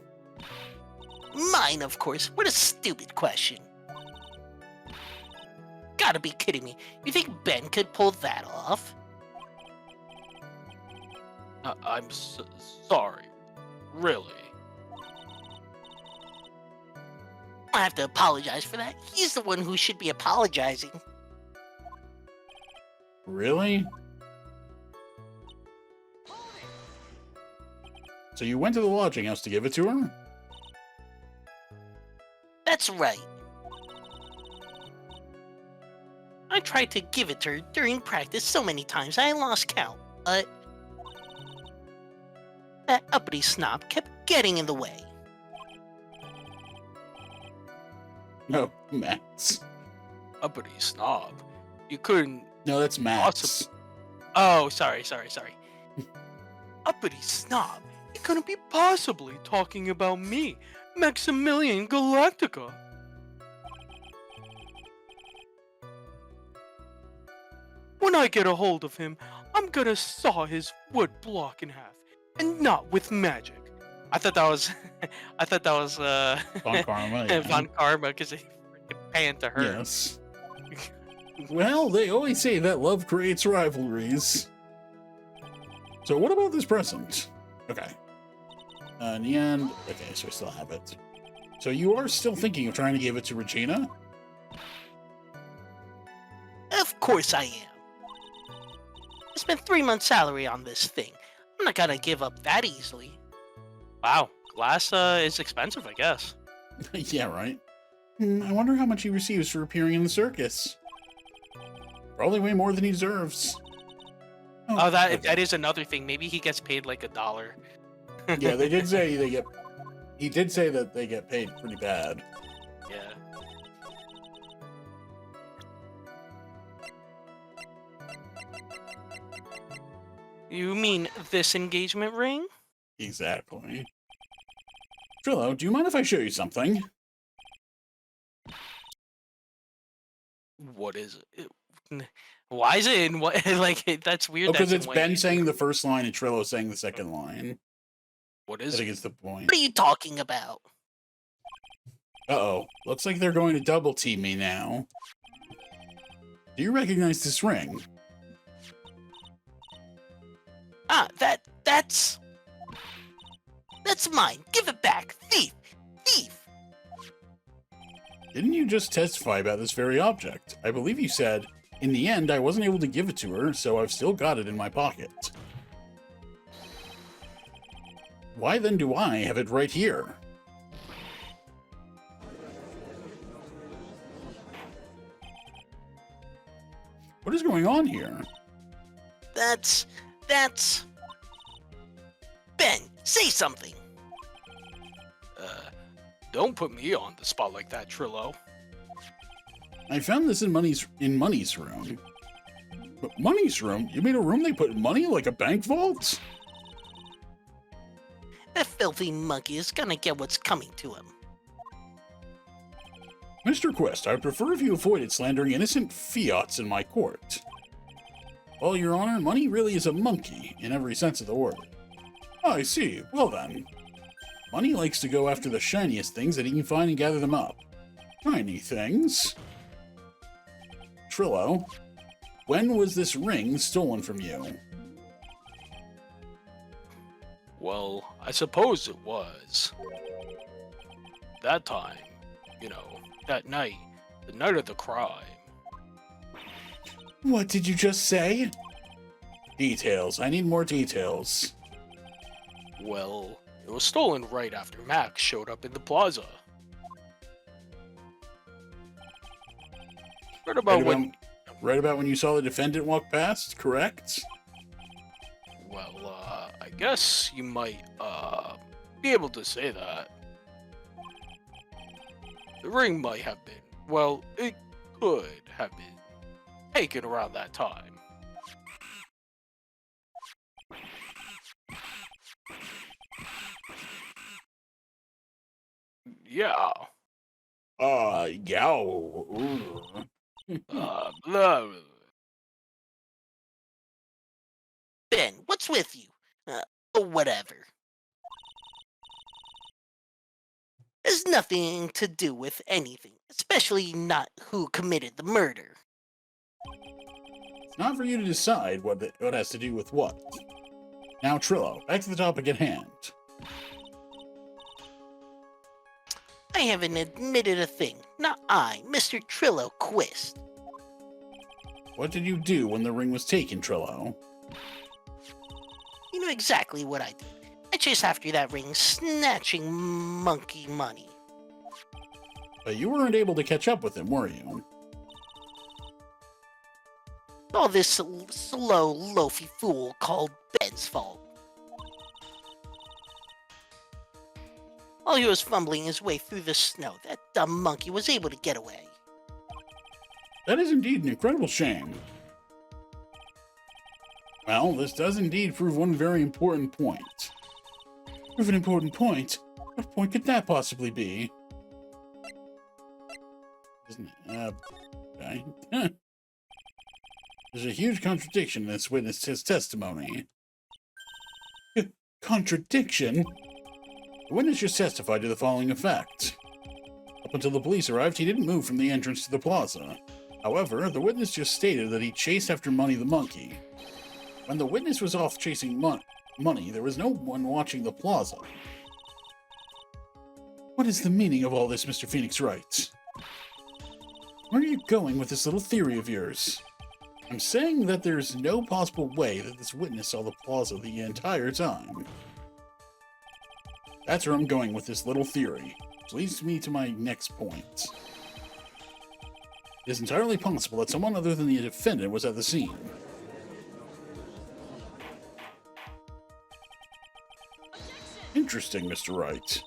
Mine, of course. What a stupid question. Gotta be kidding me. You think Ben could pull that off? I'm sorry. Really? I have to apologize for that. He's the one who should be apologizing. Really? So you went to the lodging house to give it to her? That's right. I tried to give it to her during practice so many times I lost count, but that uppity snob kept getting in the way. No, Max. Uppity snob. You couldn't. No, that's Max. Possibly. Oh, sorry. Uppity snob. You couldn't be possibly talking about me, Maximilian Galactica. When I get a hold of him, I'm gonna saw his wood block in half, and not with magic. I thought that was, Von Karma, yeah. Von Karma, because he freaking panned to her. Yes. Well, they always say that love creates rivalries. So what about this present? Okay. In the end, okay, so I still have it. So you are still thinking of trying to give it to Regina? Of course I am. I spent 3 months' salary on this thing. I'm not gonna give up that easily. Wow, glass is expensive, I guess. Yeah, right. I wonder how much he receives for appearing in the circus. Probably way more than he deserves. Oh, that okay. that is another thing. Maybe he gets paid like $1. Yeah, they did say they get... He did say that they get paid pretty bad. Yeah. You mean this engagement ring? Exactly. Trillo, do you mind if I show you something? What is it? Why is it in what? Like, that's weird. Oh, because that's it's in what Ben you- saying the first line and Trillo saying the second line. What I is think it? it's the point. What are you talking about? Uh-oh. Looks like they're going to double team me now. Do you recognize this ring? Ah, that's mine. Give it back, thief! Thief! Didn't you just testify about this very object? I believe you said, in the end, I wasn't able to give it to her, so I've still got it in my pocket. Why then do I have it right here? What is going on here? That's Ben, say something. Don't put me on the spot like that, Trillo. I found this in Money's room. But Money's room? You mean a room they put money like a bank vault? That filthy monkey is gonna get what's coming to him. Mr. Quest, I would prefer if you avoided slandering innocent fiats in my court. Well, Your Honor, Money really is a monkey, in every sense of the word. Oh, I see. Well then. Money likes to go after the shiniest things that he can find and gather them up. Shiny things? Trillo, when was this ring stolen from you? Well, I suppose it was. That time, that night, the night of the crime. What did you just say? Details. I need more details. Well, it was stolen right after Max showed up in the plaza. Right about when Right about when you saw the defendant walk past, correct? Well, I guess you might, be able to say that. The ring might have been, well, it could have been taken around that time. Yeah. Yow. Blah, blah. Ben, what's with you? Whatever. Has nothing to do with anything, especially not who committed the murder. It's not for you to decide what has to do with what. Now, Trillo, back to the topic at hand. I haven't admitted a thing. Not I, Mr. Trillo Quist. What did you do when the ring was taken, Trillo? You know exactly what I did. I chased after that ring, snatching monkey money. But you weren't able to catch up with him, were you? All this slow, loafy fool called Ben's fault. While he was fumbling his way through the snow, that dumb monkey was able to get away. That is indeed an incredible shame. Well, this does indeed prove one very important point. Prove an important point? What point could that possibly be? Isn't it? Okay. There's a huge contradiction in this witness's testimony. Contradiction? The witness just testified to the following effect. Up until the police arrived, he didn't move from the entrance to the plaza. However, the witness just stated that he chased after Money the monkey. When the witness was off chasing Money, there was no one watching the plaza. What is the meaning of all this, Mr. Phoenix Wright? Where are you going with this little theory of yours? I'm saying that there's no possible way that this witness saw the plaza the entire time. That's where I'm going with this little theory. which leads me to my next point. It is entirely possible that someone other than the defendant was at the scene. Interesting, Mr. Wright.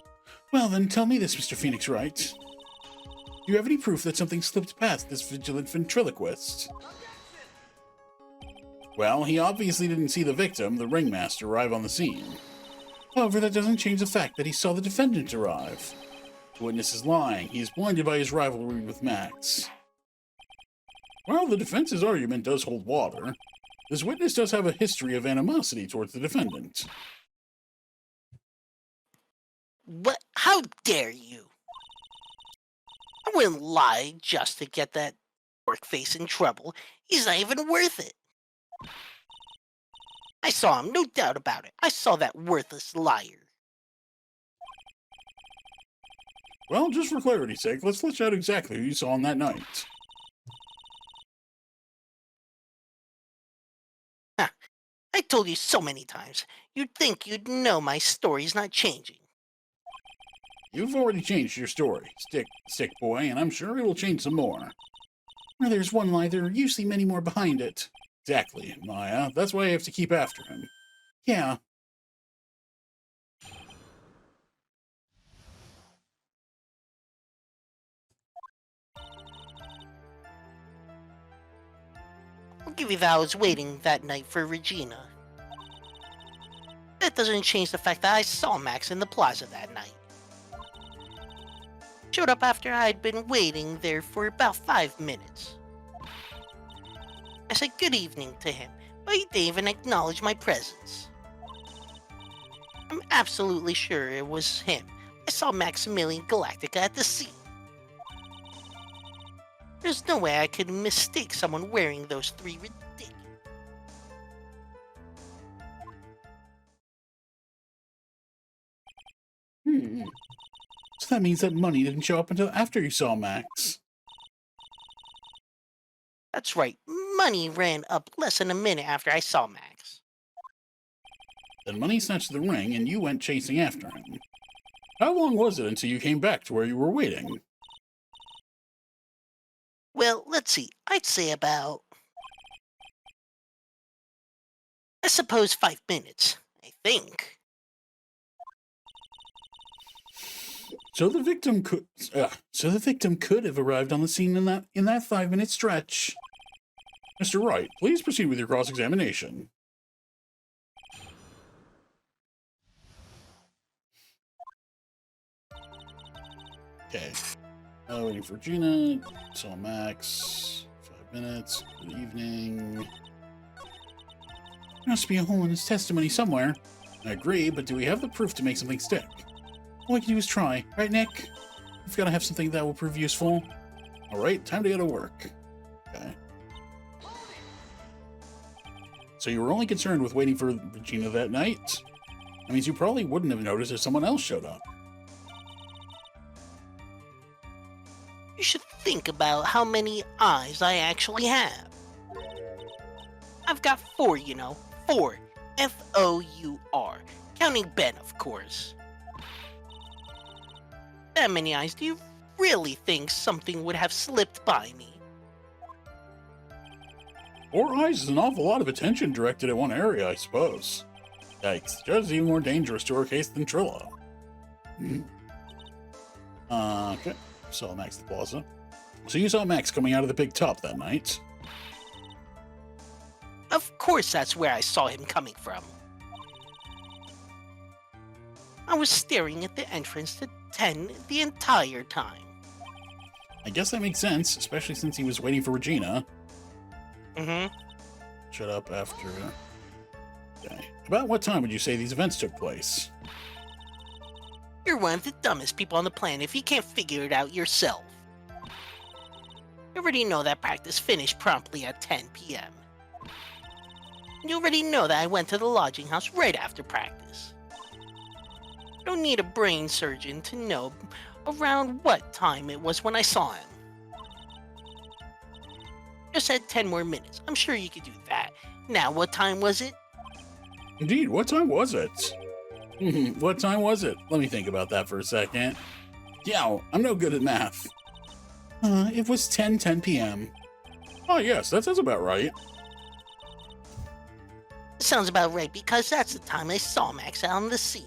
Well then, tell me this, Mr. Phoenix Wright. Do you have any proof that something slipped past this vigilant ventriloquist? Well, he obviously didn't see the victim, the ringmaster, arrive on the scene. However, that doesn't change the fact that he saw the defendant arrive. The witness is lying. He is blinded by his rivalry with Max. While the defense's argument does hold water, this witness does have a history of animosity towards the defendant. What? How dare you? I wouldn't lie just to get that dork face in trouble. He's not even worth it. I saw him, no doubt about it. I saw that worthless liar. Well, just for clarity's sake, let's flesh out exactly who you saw on that night. I told you so many times. You'd think you'd know my story's not changing. You've already changed your story, stick boy, and I'm sure it will change some more. Where there's one lie, there are usually many more behind it. Exactly, Maya. That's why I have to keep after him. Yeah. I'll give you that I was waiting that night for Regina. That doesn't change the fact that I saw Max in the plaza that night. Showed up after I'd been waiting there for about 5 minutes. I said good evening to him, but he didn't even acknowledge my presence. I'm absolutely sure it was him. I saw Maximilian Galactica at the scene. There's no way I could mistake someone wearing those 3 ridiculous. So that means that money didn't show up until after you saw Max. That's right, money ran up less than a minute after I saw Max. Then Money snatched the ring and you went chasing after him. How long was it until you came back to where you were waiting? Well, let's see, I'd say about... I suppose 5 minutes, I think. So the victim could have arrived on the scene in that 5-minute stretch. Mr. Wright, please proceed with your cross-examination. Okay. Waiting for Gina. Saw Max. 5 minutes. Good evening. There must be a hole in his testimony somewhere. I agree, but do we have the proof to make something stick? All we can do is try, right, Nick? We've got to have something that will prove useful. Alright, time to go to work. Okay. So you were only concerned with waiting for Regina that night? That means you probably wouldn't have noticed if someone else showed up. You should think about how many eyes I actually have. I've got 4, you know. 4. F-O-U-R. Counting Ben, of course. That many eyes, do you really think something would have slipped by me? 4 eyes is an awful lot of attention directed at one area, I suppose. Yikes, Joe's even more dangerous to her case than Trillo. Okay, saw Max at the plaza. So you saw Max coming out of the big top that night? Of course that's where I saw him coming from. I was staring at the entrance to 10 the entire time. I guess that makes sense, especially since he was waiting for Regina. Shut up after... Okay. About what time would you say these events took place? You're one of the dumbest people on the planet if you can't figure it out yourself. You already know that practice finished promptly at 10 p.m. You already know that I went to the lodging house right after practice. You don't need a brain surgeon to know around what time it was when I saw him. Just had 10 more minutes. I'm sure you could do that. Now, what time was it? Indeed, what time was it? What time was it? Let me think about that for a second. Yeah, I'm no good at math. It was 10:10 p.m. Oh, yes, that sounds about right. Sounds about right because that's the time I saw Max out on the sea.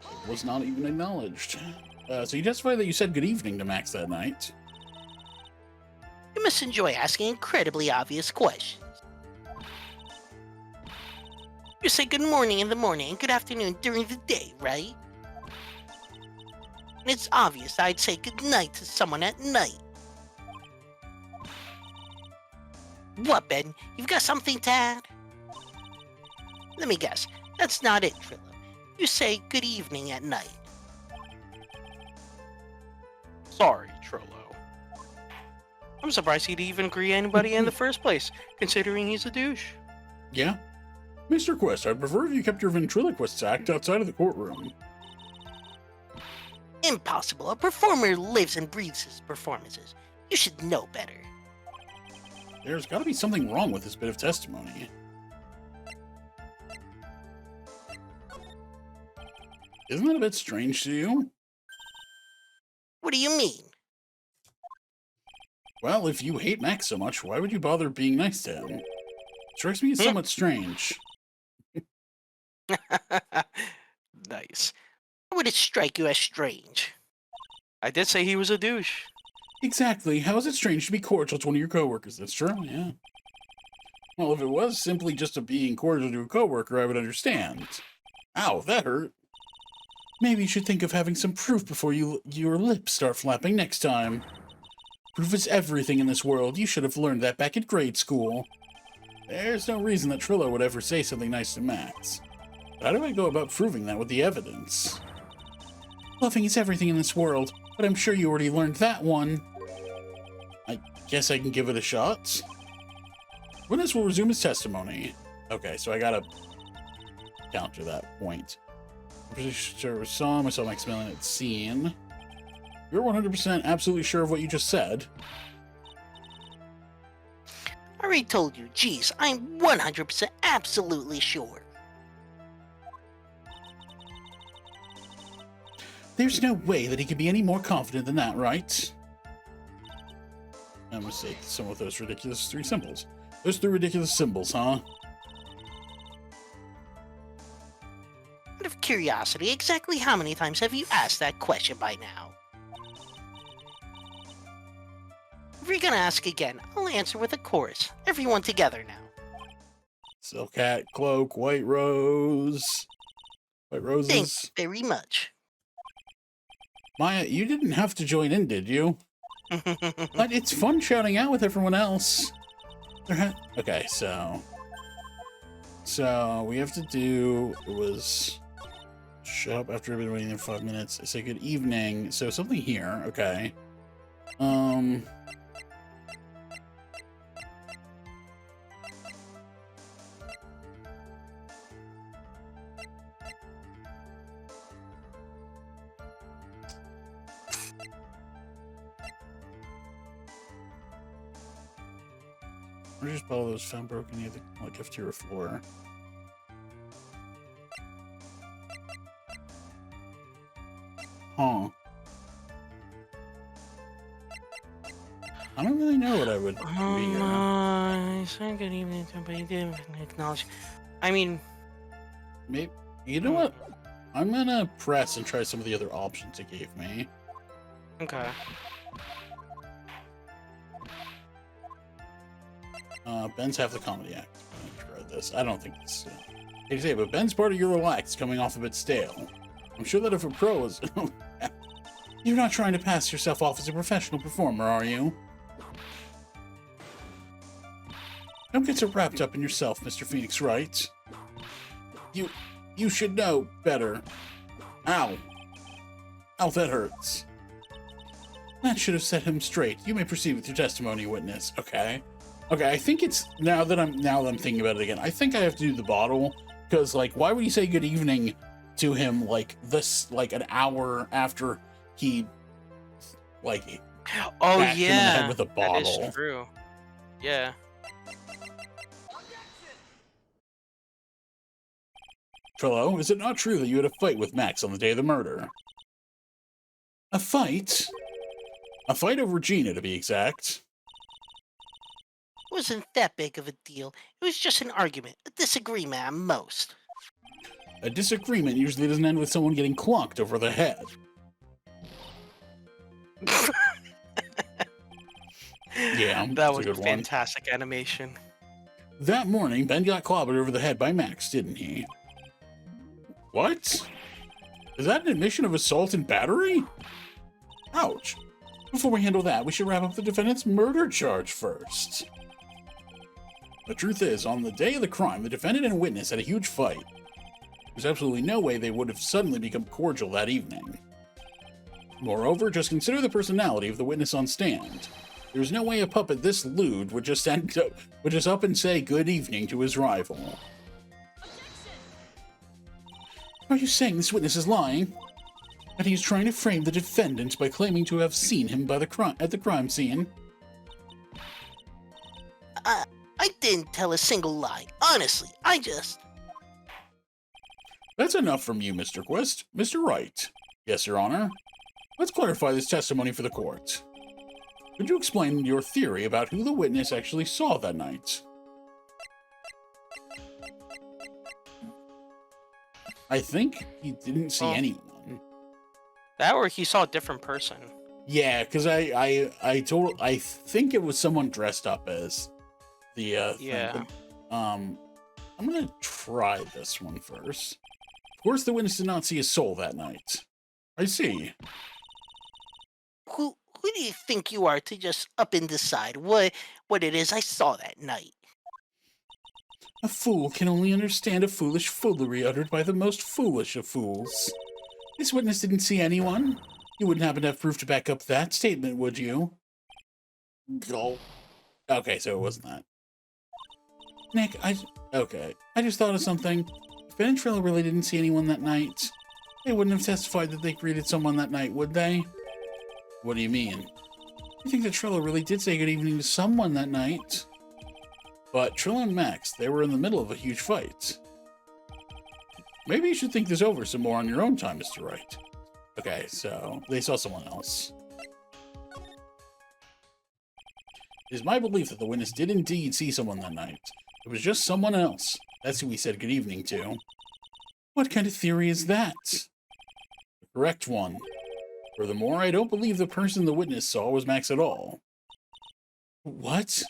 It was not even acknowledged. So you justify that you said good evening to Max that night. You must enjoy asking incredibly obvious questions. You say good morning in the morning and good afternoon during the day, right? And it's obvious I'd say good night to someone at night. What, Ben? You've got something to add? Let me guess. That's not it, Trillo. You say good evening at night. Sorry, Trollo. I'm surprised he'd even agree anybody in the first place, considering he's a douche. Yeah? Mr. Quest, I'd prefer if you kept your ventriloquist act outside of the courtroom. Impossible. A performer lives and breathes his performances. You should know better. There's gotta be something wrong with this bit of testimony. Isn't that a bit strange to you? What do you mean? Well, if you hate Max so much, why would you bother being nice to him? Strikes me as somewhat strange. Nice. How would it strike you as strange? I did say he was a douche. Exactly. How is it strange to be cordial to one of your coworkers? That's true, yeah. Well, if it was simply just a being cordial to a coworker, I would understand. Ow, that hurt. Maybe you should think of having some proof before your lips start flapping next time. Proof is everything in this world. You should have learned that back in grade school. There's no reason that Trillo would ever say something nice to Max. How do I go about proving that with the evidence? Bluffing is everything in this world, but I'm sure you already learned that one. I guess I can give it a shot. Witness will resume his testimony. Okay, so I gotta counter that point. I'm pretty sure I saw Maximilian at scene. You're 100% absolutely sure of what you just said. I already told you, geez, I'm 100% absolutely sure. There's no way that he could be any more confident than that, right? I'm gonna say some of those ridiculous three symbols. Those three ridiculous symbols, huh? Out of curiosity, exactly how many times have you asked that question by now? If you're gonna ask again, I'll answer with a chorus. Everyone together now. Silk hat, cloak, white rose. White roses. Thanks very much. Maya, you didn't have to join in, did you? But it's fun shouting out with everyone else. Okay, so we have to do, it was shut up after I've been waiting there 5 minutes. Say good evening. So something here, okay. Or just follow those found broken near the cafeteria floor. Huh. I don't really know what I would do here. I said good evening, but he didn't acknowledge. I mean, Maybe, you know what? I'm gonna press and try some of the other options it gave me. okay. Ben's half the comedy act. I read this. I don't think this. Hate to say it, but Ben's part of your relax, coming off a bit stale. I'm sure that if a pro is, you're not trying to pass yourself off as a professional performer, are you? Don't get so wrapped up in yourself, Mr. Phoenix Wright. You should know better. Ow. Ow, that hurts. That should have set him straight. You may proceed with your testimony, witness. Okay. Okay, I think it's now that I'm thinking about it again. I think I have to do the bottle because, like, why would you say good evening to him like this, like an hour after he, like, Oh whacked him in the yeah, head with a bottle? that is true. Yeah. Trillo, is it not true that you had a fight with Max on the day of the murder? A fight? A fight over Regina, to be exact. It wasn't that big of a deal. It was just an argument, a disagreement at most. A disagreement usually doesn't end with someone getting clonked over the head. Yeah, That that's was a a good one. fantastic animation. That morning, Ben got clobbered over the head by Max, didn't he? What? Is that an admission of assault and battery? Ouch. Before we handle that, we should wrap up the defendant's murder charge first. The truth is, on the day of the crime, the defendant and witness had a huge fight. There's absolutely no way they would have suddenly become cordial that evening. Moreover, just consider the personality of the witness on stand. There's no way a puppet this lewd would just up and say good evening to his rival. Are you saying this witness is lying? And he's trying to frame the defendant by claiming to have seen him by at the crime scene? I didn't tell a single lie. Honestly, I just... That's enough from you, Mr. Quist. Mr. Wright. Yes, Your Honor. Let's clarify this testimony for the court. Could you explain your theory about who the witness actually saw that night? I think he didn't see anyone. That or he saw a different person. Yeah, because I think it was someone dressed up as the Yeah. thing. But, I'm gonna try this one first. Of course, the witness did not see a soul that night. I see. Who do you think you are to just up and decide what it is I saw that night? A fool can only understand a foolish foolery uttered by the most foolish of fools. This witness didn't see anyone. You wouldn't happen to have proof to back up that statement, would you? Go. Okay, so it wasn't that. Nick, I just thought of something. If Ben and Trillo really didn't see anyone that night, they wouldn't have testified that they greeted someone that night, would they? What do you mean? I think that Trillo really did say good evening to someone that night. But Trillo and Max, they were in the middle of a huge fight. Maybe you should think this over some more on your own time, Mr. Wright. Okay, so they saw someone else. It is my belief that the witness did indeed see someone that night. It was just someone else. That's who he said good evening to. What kind of theory is that? The correct one. Furthermore, I don't believe the person the witness saw was Max at all. What?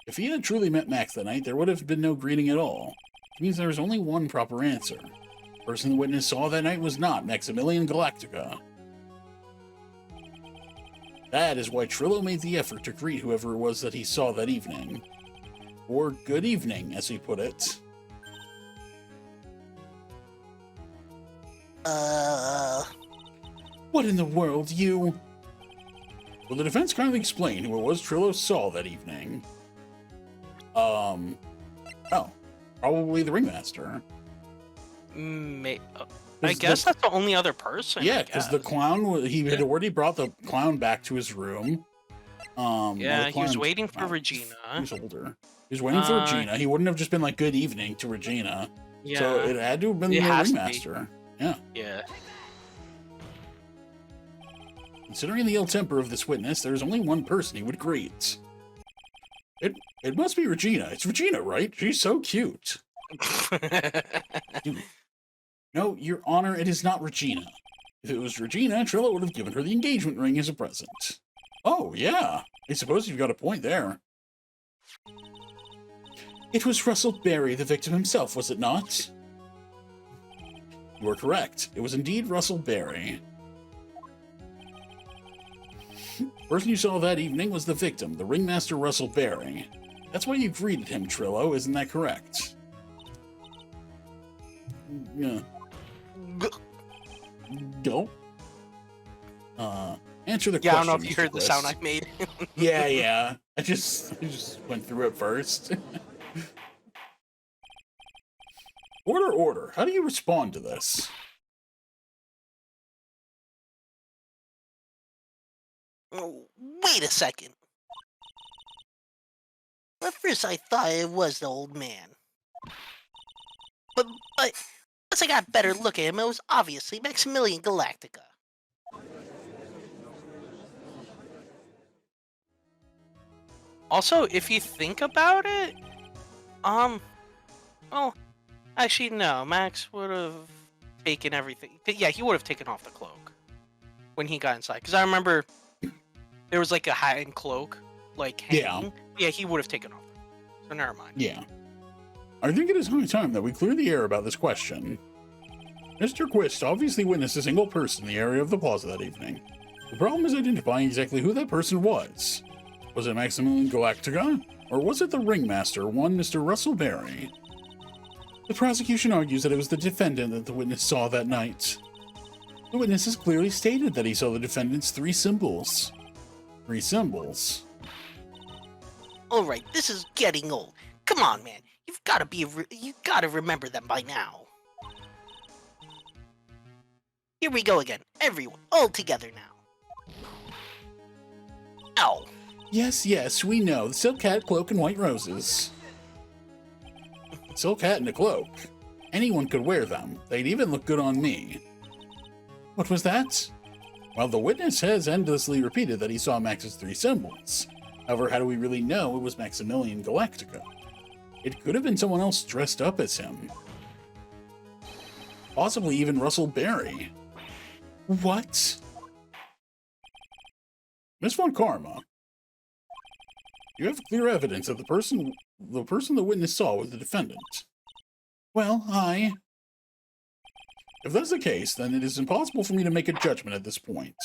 If he had truly met Max that night, there would have been no greeting at all. It means there is only one proper answer. The person the witness saw that night was not Maximilian Galactica. That is why Trillo made the effort to greet whoever it was that he saw that evening. Or good evening, as he put it. What in the world, you... Will the defense kindly explain who it was Trillo saw that evening? Oh, probably the ringmaster. I guess that's the only other person. Yeah, because the clown, he had already brought the clown back to his room. Yeah, he was waiting for He Regina. was older. He was waiting for Regina. He wouldn't have just been like, good evening to Regina. Yeah. So it had to have been the ringmaster. Yeah. Yeah. Considering the ill temper of this witness, there is only one person he would greet. It must be Regina. It's Regina, right? She's so cute. Dude. No, Your Honor, it is not Regina. If it was Regina, Trillo would have given her the engagement ring as a present. Oh, yeah. I suppose you've got a point there. It was Russell Berry, the victim himself, was it not? You are correct. It was indeed Russell Berry. The person you saw that evening was the victim, the ringmaster Russell Berry. That's why you greeted him, Trillo, isn't that correct? Yeah. Go. Answer the question. Yeah, I don't know if you Mr. heard the Quist. sound I made. Yeah. I just went through it first. Order. How do you respond to this? Wait a second. At first I thought it was the old man. But Once I got a better look at him, it was obviously Maximilian Galactica. Also, if you think about it, well, actually, no. Max would have taken everything. Yeah, he would have taken off the cloak when he got inside. Because I remember there was like a hat and cloak, like hanging. Yeah, he would have taken off. So never mind. Yeah. I think it is high time that we clear the air about this question. Mr. Quist obviously witnessed a single person in the area of the plaza that evening. The problem is identifying exactly who that person was. Was it Maximilian Galactica? Or was it the ringmaster, one Mr. Russell Berry? The prosecution argues that it was the defendant that the witness saw that night. The witness has clearly stated that he saw the defendant's 3 symbols. 3 symbols? Alright, this is getting old. Come on, man. You've gotta remember them by now. Here we go again. Everyone, all together now. Ow. Yes, we know. The silk hat, cloak, and white roses. Silk hat and a cloak. Anyone could wear them. They'd even look good on me. What was that? Well, the witness has endlessly repeated that he saw Max's 3 symbols. However, how do we really know it was Maximilian Galactica? It could have been someone else dressed up as him. Possibly even Russell Berry. What? Miss Von Karma, you have clear evidence that the person the witness saw was the defendant. Well, if that's the case, then it is impossible for me to make a judgment at this point.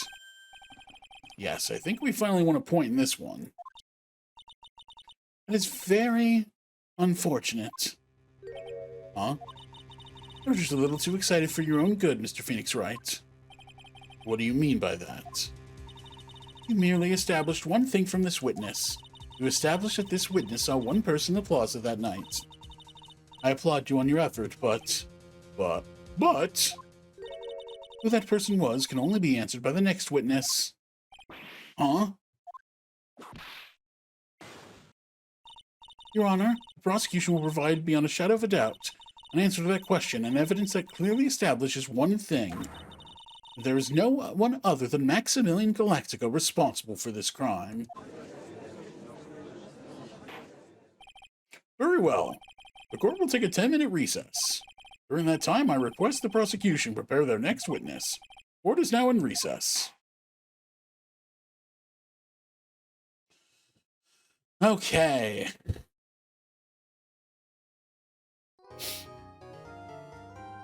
Yes, I think we finally want a point in this one. That is very unfortunate. Huh? You're just a little too excited for your own good, Mr. Phoenix Wright. What do you mean by that? You merely established one thing from this witness. You established that this witness saw one person in the plaza that night. I applaud you on your effort, but... Who that person was can only be answered by the next witness. Huh? Your Honor, the prosecution will provide beyond a shadow of a doubt an answer to that question and evidence that clearly establishes one thing. There is no one other than Maximilian Galactica responsible for this crime. Very well. The court will take a 10-minute recess. During that time, I request the prosecution prepare their next witness. Court is now in recess. Okay.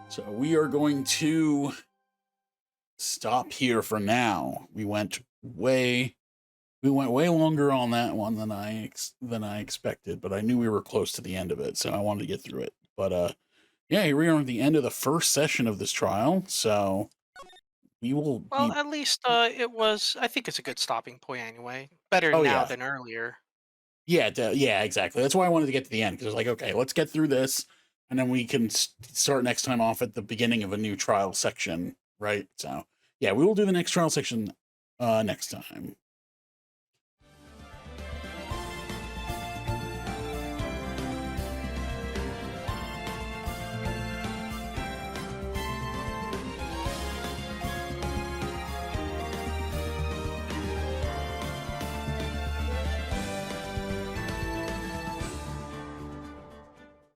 So we are going to stop here for now. We went way longer on that one than I expected, but I knew we were close to the end of it, so I wanted to get through it. But yeah, here we are at the end of the first session of this trial. So we will. Well, at least it was. I think it's a good stopping point anyway. Better now than earlier. Yeah, yeah, exactly. That's why I wanted to get to the end, because I was like, okay, let's get through this, and then we can start next time off at the beginning of a new trial section, right? So yeah, we will do the next trial section next time.